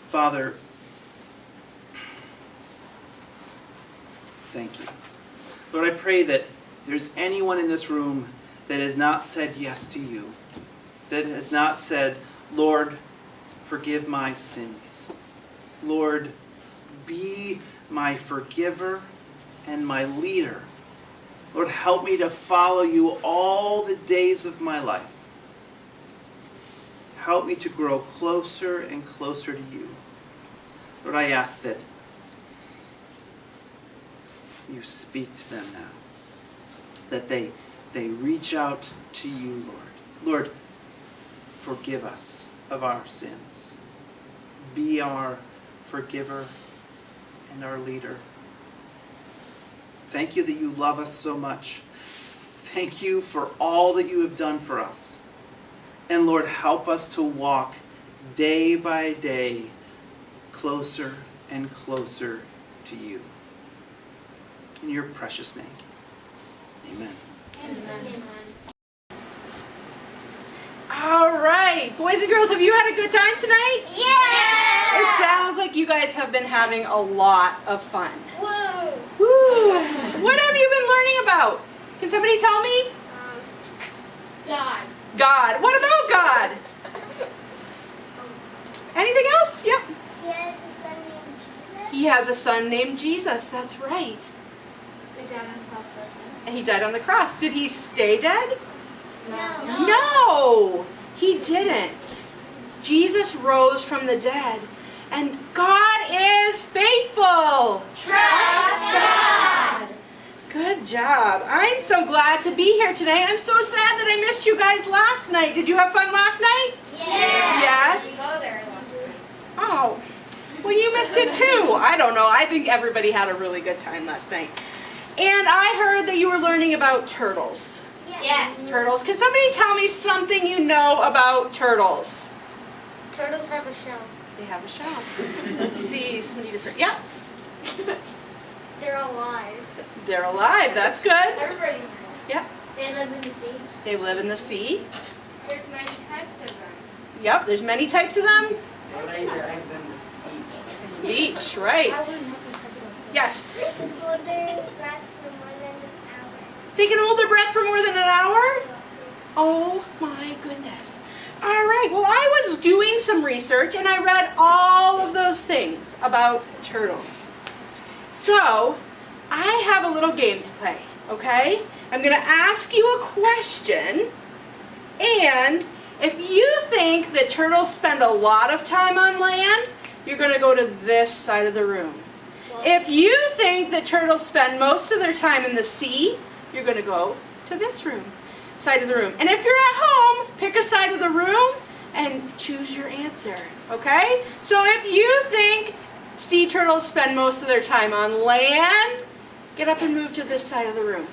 Father, thank you. Lord, I pray that there's anyone in this room that has not said yes to you, that has not said, Lord, forgive my sins. Lord, be my forgiver and my leader. Lord, help me to follow you all the days of my life. Help me to grow closer and closer to you. Lord, I ask that you speak to them now. That they reach out to you, Lord. Lord, forgive us of our sins. Be our forgiver and our leader. Thank you that you love us so much. Thank you for all that you have done for us. And Lord, help us to walk day by day closer and closer to you. In your precious name, amen. Amen. All right, boys and girls, have you had a good time tonight? Yeah! It sounds like you guys have been having a lot of fun. Woo! Woo! What have you been learning about? Can somebody tell me? God. God. What about God? Anything else? Yep. He had a son named Jesus. He has a son named Jesus. That's right. He died on the cross for our sins. And he died on the cross. Did he stay dead? No. No, he didn't. Jesus rose from the dead. And God is faithful. Trust God. Good job. I'm so glad to be here today. I'm so sad that I missed you guys last night. Did you have fun last night? Yeah. Yes? We go there last night. Oh, well, you missed it too. I don't know. I think everybody had a really good time last night. And I heard that you were learning about turtles. Yes. Turtles. Can somebody tell me something you know about turtles? Turtles have a shell. They have a shell. Let's see. Somebody different. Yeah. They're alive. They're alive. That's good. Everybody. Yep. They live in the sea. They live in the sea. There's many types of them. Yep. There's many types of them. They lay their eggs in each. Beach, right. Yes. They can hold their breath for more than an hour. They can hold their breath for more than an hour? Oh my goodness. All right, well, I was doing some research and I read all of those things about turtles. So, I have a little game to play, okay? I'm going to ask you a question, and if you think that turtles spend a lot of time on land, you're going to go to this side of the room. If you think that turtles spend most of their time in the sea, you're going to go to this side of the room. And if you're at home, pick a side of the room and choose your answer, okay? So if you think sea turtles spend most of their time on land, get up and move to this side of the room.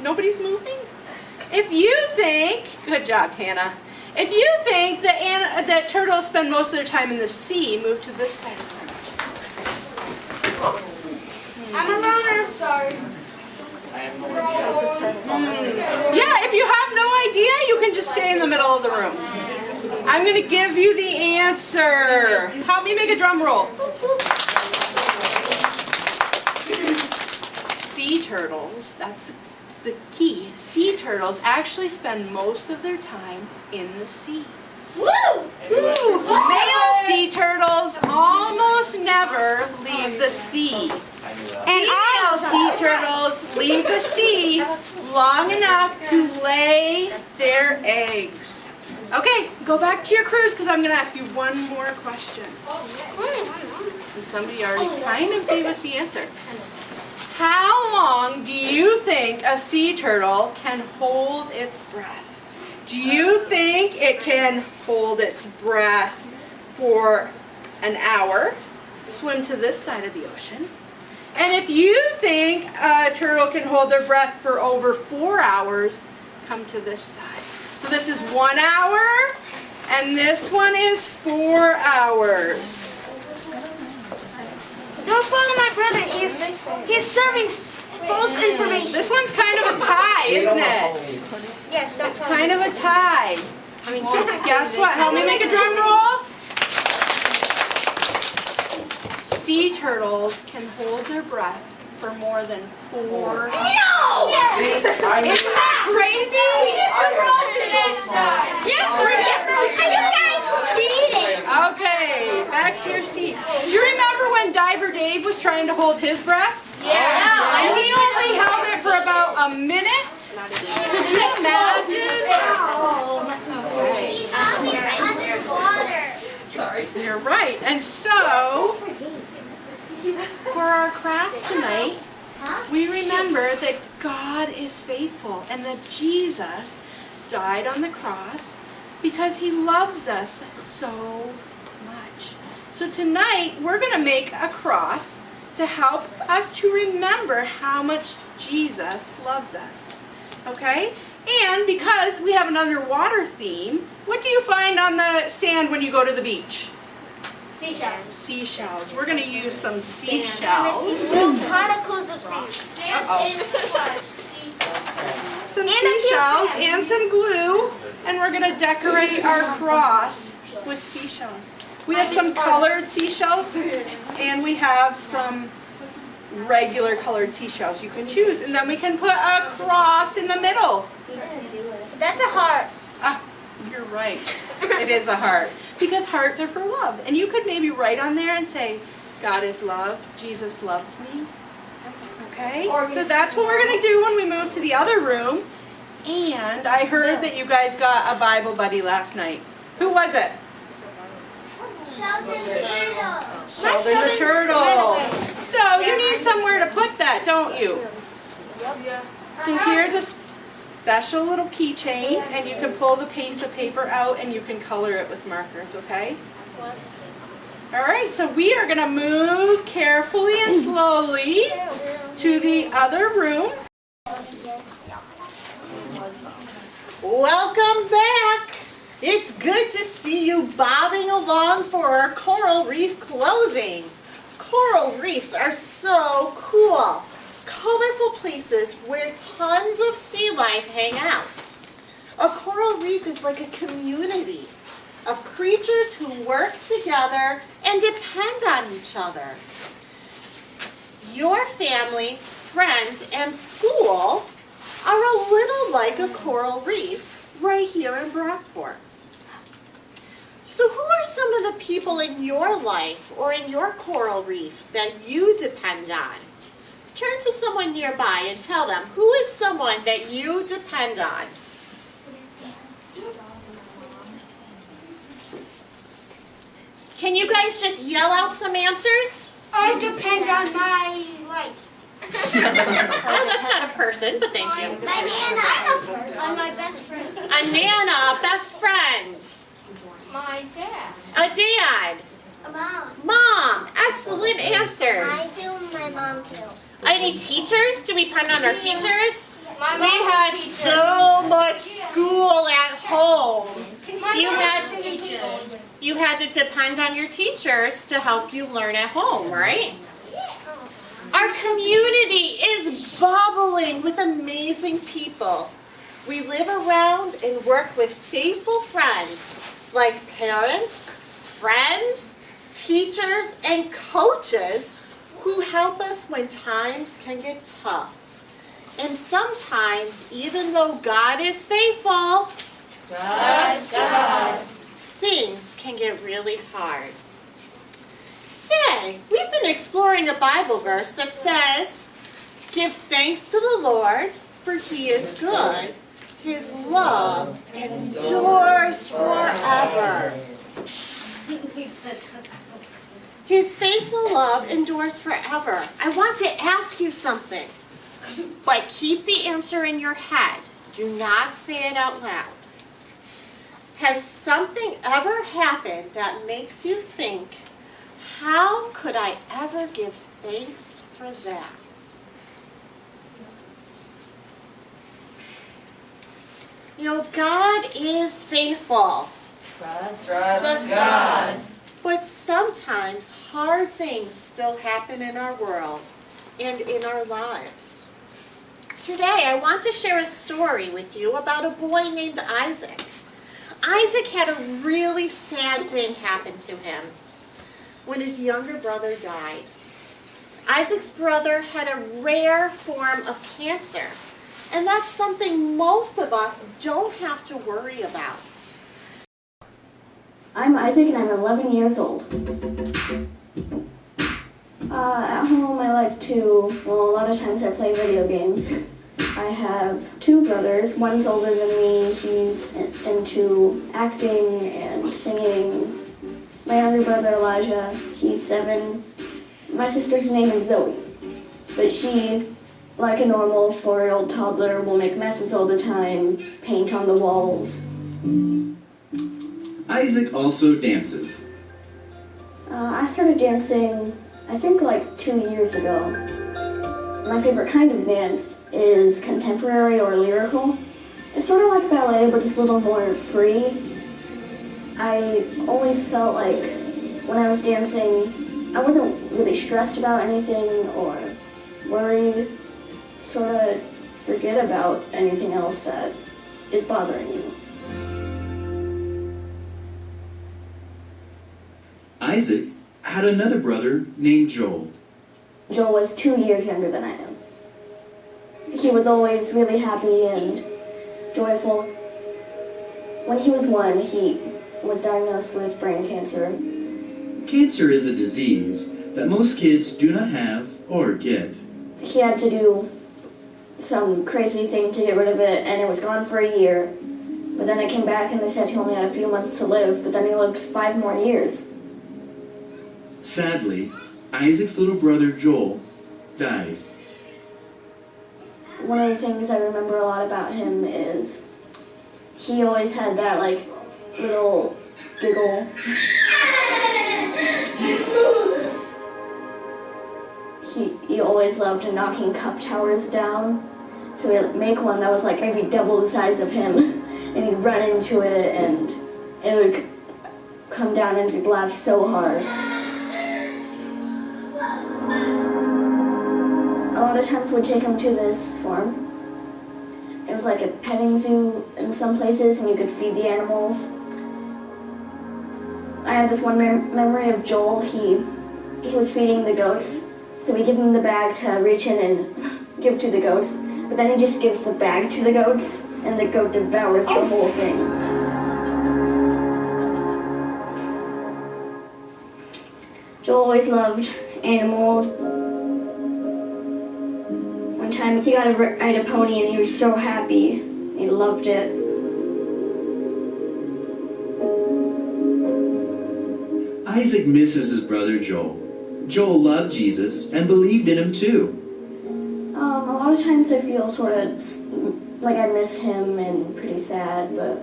Nobody's moving? If you think, good job, Hannah. If you think that turtles spend most of their time in the sea, move to this side of the room. I'm a loner. Sorry. I have no idea. Yeah, if you have no idea, you can just stay in the middle of the room. I'm going to give you the answer. Help me make a drum roll. sea turtles, that's the key, sea turtles actually spend most of their time in the sea. Woo! Male sea turtles almost never leave the sea. I knew that. Female sea turtles leave the sea long enough to lay their eggs. Okay, go back to your cruise because I'm going to ask you one more question. And somebody already kind of gave us the answer. How long do you think a sea turtle can hold its breath? Do you think it can hold its breath for an hour? Swim to this side of the ocean. And if you think a turtle can hold their breath for over 4 hours, come to this side. So this is 1 hour, and this one is 4 hours. Don't follow my brother. He's serving false information. This one's kind of a tie, isn't it? Yes, It's kind of a tie. Well, guess what? Help me make a drum roll. Sea turtles can hold their breath for more than 4 hours. No! Isn't that crazy? Okay, back to your seats. Do you remember when Diver Dave was trying to hold his breath? Yeah. And he only held it for about a minute? Could you imagine? Underwater. You're right. And so, for our craft tonight, we remember that God is faithful and that Jesus died on the cross because he loves us so much. So tonight, we're going to make a cross to help us to remember how much Jesus loves us. Okay? And because we have an underwater theme, what do you find on the sand when you go to the beach? Seashells. Seashells. We're going to use some seashells. Little particles of sand. Some And a few seashells sand. and some glue. And we're going to decorate our cross with seashells. We have some colored seashells and we have some regular colored seashells you can choose. And then we can put a cross in the middle. That's a heart. Ah, you're right. It is a heart. Because hearts are for love. And you could maybe write on there and say, God is love, Jesus loves me. Okay? So that's what we're going to do when we move to the other room. And I heard that you guys got a Bible buddy last night. Who was it? Sheldon the turtle. Sheldon the turtle. So you need somewhere to put that, don't you? So here's a special little keychain, and you can pull the piece of paper out and you can color it with markers, okay? All right, so we are going to move carefully and slowly to the other room. Welcome back. It's good to see you bobbing along for our coral reef closing. Coral reefs are so cool. Colorful places where tons of sea life hang out. A coral reef is like a community of creatures who work together and depend on each other. Your family, friends, and school are a little like a coral reef right here in Brockport. So who are some of the people in your life or in your coral reef that you depend on? Turn to someone nearby and tell them, who is someone that you depend on? Can you guys just yell out some answers? I depend on my life. Oh, that's not a person, but thank you. My Nana. On my best friend. A Nana, best friend. My dad. A dad. A mom. Mom, excellent answers. I do my mom too. Any teachers? Do we depend on our teachers? My We had so much school at home. You had to depend on your teachers to help you learn at home, right? Our community is bubbling with amazing people. We live around and work with faithful friends like parents, friends, teachers, and coaches who help us when times can get tough. And sometimes, even though God is faithful, things can get really hard. Say, we've been exploring a Bible verse that says, "Give thanks to the Lord, for He is good. His love endures forever." His faithful love endures forever. I want to ask you something, but keep the answer in your head. Do not say it out loud. Has something ever happened that makes you think, how could I ever give thanks for that? You know, God is faithful. Trust God. But sometimes hard things still happen in our world and in our lives. Today I want to share a story with you about a boy named Isaac. Isaac had a really sad thing happen to him when his younger brother died. Isaac's brother had a rare form of cancer, and that's something most of us don't have to worry about. I'm Isaac and I'm 11 years old. At home I like to, well, a lot of times I play video games. I have two brothers. One's older than me. He's into acting and singing. My younger brother Elijah, he's 7. My sister's name is Zoe, but she, like a normal 4-year-old toddler, will make messes all the time, paint on the walls. Isaac also dances. I started dancing, I think like 2 years ago. My favorite kind of dance is contemporary or lyrical. It's sort of like ballet, but it's a little more free. I always felt like when I was dancing, I wasn't really stressed about anything or worried. Sort of forget about anything else that is bothering you. Isaac had another brother named Joel. Joel was 2 years younger than I am. He was always really happy and joyful. When he was 1, he was diagnosed with brain cancer. Cancer is a disease that most kids do not have or get. He had to do some crazy thing to get rid of it, and it was gone for a year. But then it came back and they said he only had a few months to live, but then he lived 5 more years. Sadly, Isaac's little brother Joel died. One of the things I remember a lot about him is he always had that like little giggle. He always loved knocking cup towers down. So he'd make one that was like maybe double the size of him, and he'd run into it and it would come down and he'd laugh so hard. A lot of times we'd take him to this farm. It was like a petting zoo in some places, and you could feed the animals. I have this one memory of Joel. He was feeding the goats, so we give him the bag to reach in and give to the goats, but then he just gives the bag to the goats, and the goat devours the whole thing. Joel always loved animals. One time he got to ride a pony and he was so happy. He loved it. Isaac misses his brother Joel. Joel loved Jesus and believed in him too. A lot of times I feel sort of like I miss him and pretty sad, but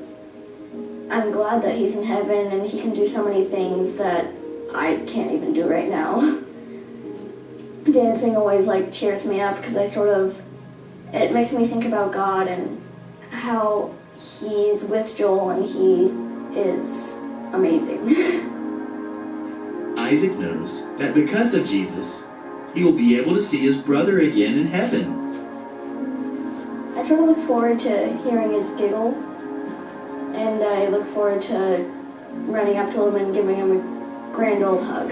I'm glad that he's in heaven and he can do so many things that I can't even do right now. Dancing always like cheers me up because it makes me think about God and how he's with Joel and he is amazing. Isaac knows that because of Jesus, he will be able to see his brother again in heaven. I sort of look forward to hearing his giggle, and I look forward to running up to him and giving him a grand old hug.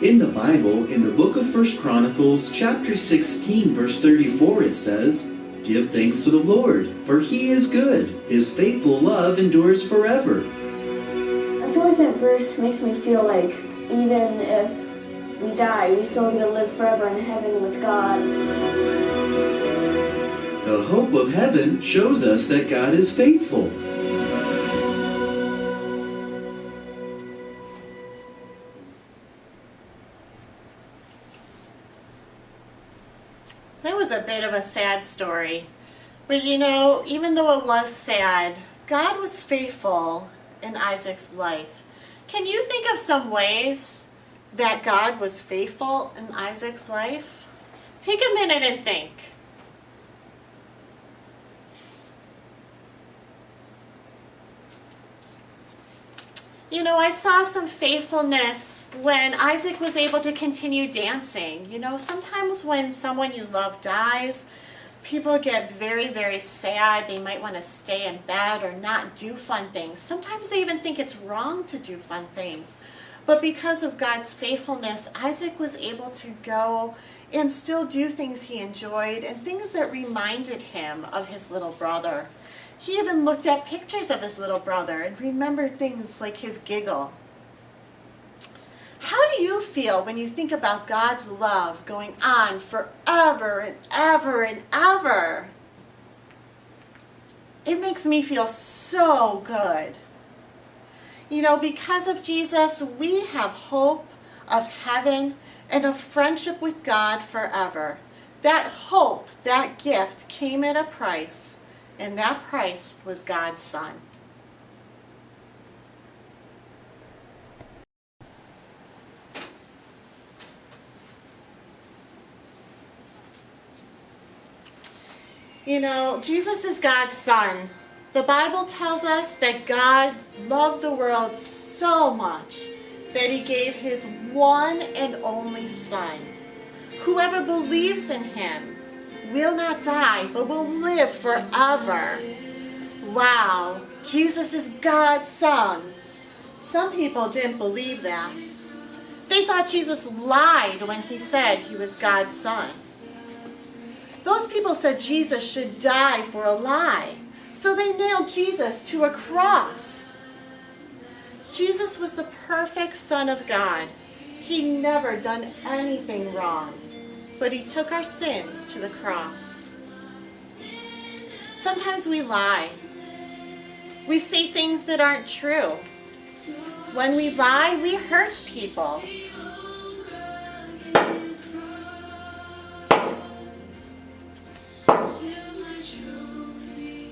In the Bible, in the book of 1 Chronicles, chapter 16, verse 34, it says, "Give thanks to the Lord, for he is good. His faithful love endures forever." I feel like that verse makes me feel like even if we die, we still get to live forever in heaven with God. The hope of heaven shows us that God is faithful. That was a bit of a sad story. But you know, even though it was sad, God was faithful in Isaac's life. Can you think of some ways that God was faithful in Isaac's life? Take a minute and think. You know, I saw some faithfulness when Isaac was able to continue dancing. You know, sometimes when someone you love dies, people get very, very sad. They might want to stay in bed or not do fun things. Sometimes they even think it's wrong to do fun things. But because of God's faithfulness, Isaac was able to go and still do things he enjoyed and things that reminded him of his little brother. He even looked at pictures of his little brother and remembered things like his giggle. How do you feel when you think about God's love going on forever and ever and ever? It makes me feel so good. You know, because of Jesus, we have hope of heaven and a friendship with God forever. That hope, that gift came at a price. And that price was God's Son. You know, Jesus is God's Son. The Bible tells us that God loved the world so much that he gave his one and only Son. Whoever believes in him will not die, but will live forever. Wow, Jesus is God's Son. Some people didn't believe that. They thought Jesus lied when he said he was God's Son. Those people said Jesus should die for a lie, so they nailed Jesus to a cross. Jesus was the perfect Son of God. He'd never done anything wrong. But he took our sins to the cross. Sometimes we lie. We say things that aren't true. When we lie, we hurt people.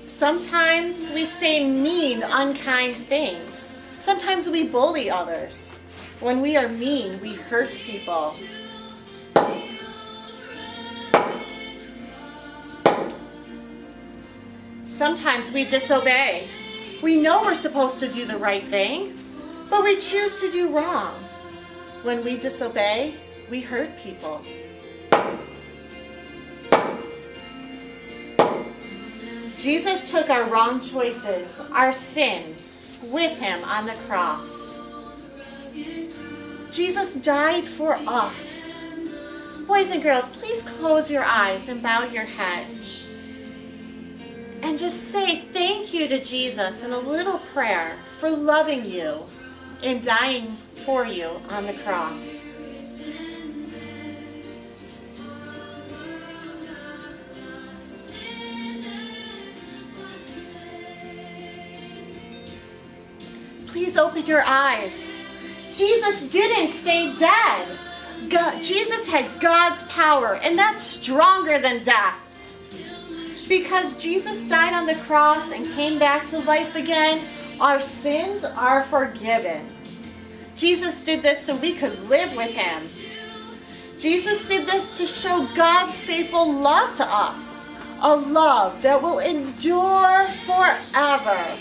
Sometimes we say mean, unkind things. Sometimes we bully others. When we are mean, we hurt people. Sometimes we disobey. We know we're supposed to do the right thing, but we choose to do wrong. When we disobey, we hurt people. Jesus took our wrong choices, our sins, with him on the cross. Jesus died for us. Boys and girls, please close your eyes and bow your head. And just say thank you to Jesus in a little prayer for loving you and dying for you on the cross. Please open your eyes. Jesus didn't stay dead. Jesus had God's power, and that's stronger than death. Because Jesus died on the cross and came back to life again, our sins are forgiven. Jesus did this so we could live with him. Jesus did this to show God's faithful love to us, a love that will endure forever.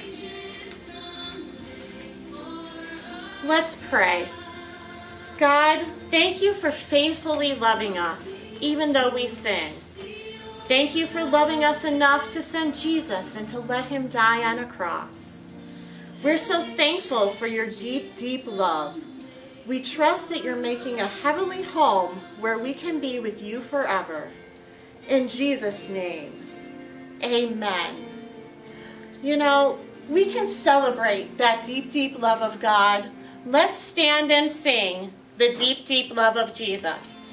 Let's pray. God, thank you for faithfully loving us, even though we sin. Thank you for loving us enough to send Jesus and to let him die on a cross. We're so thankful for your deep, deep love. We trust that you're making a heavenly home where we can be with you forever. In Jesus' name, amen. You know, we can celebrate that deep, deep love of God. Let's stand and sing the deep, deep love of Jesus.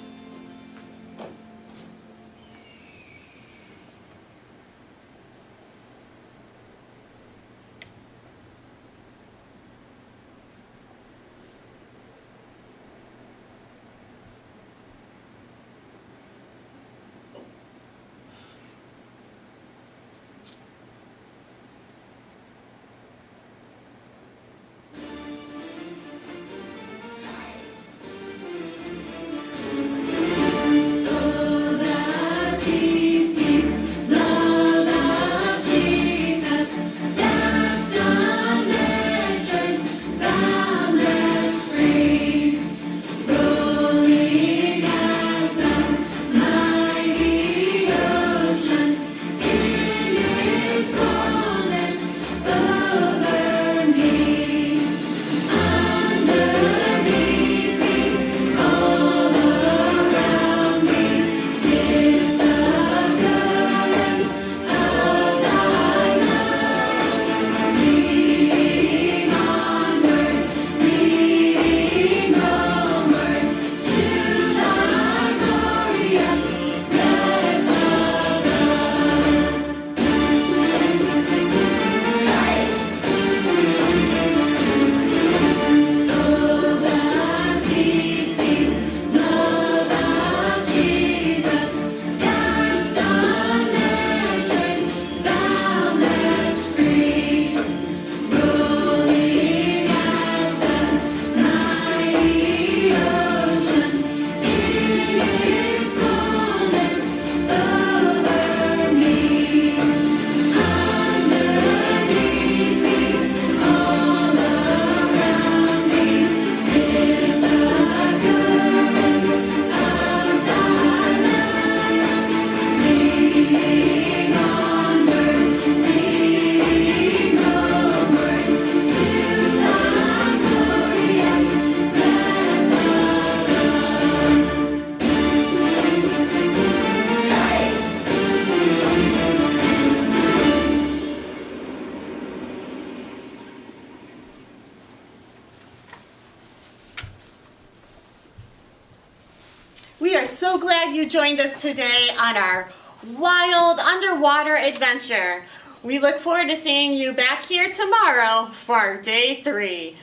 We are so glad you joined us today on our wild underwater adventure. We look forward to seeing you back here tomorrow for day 3.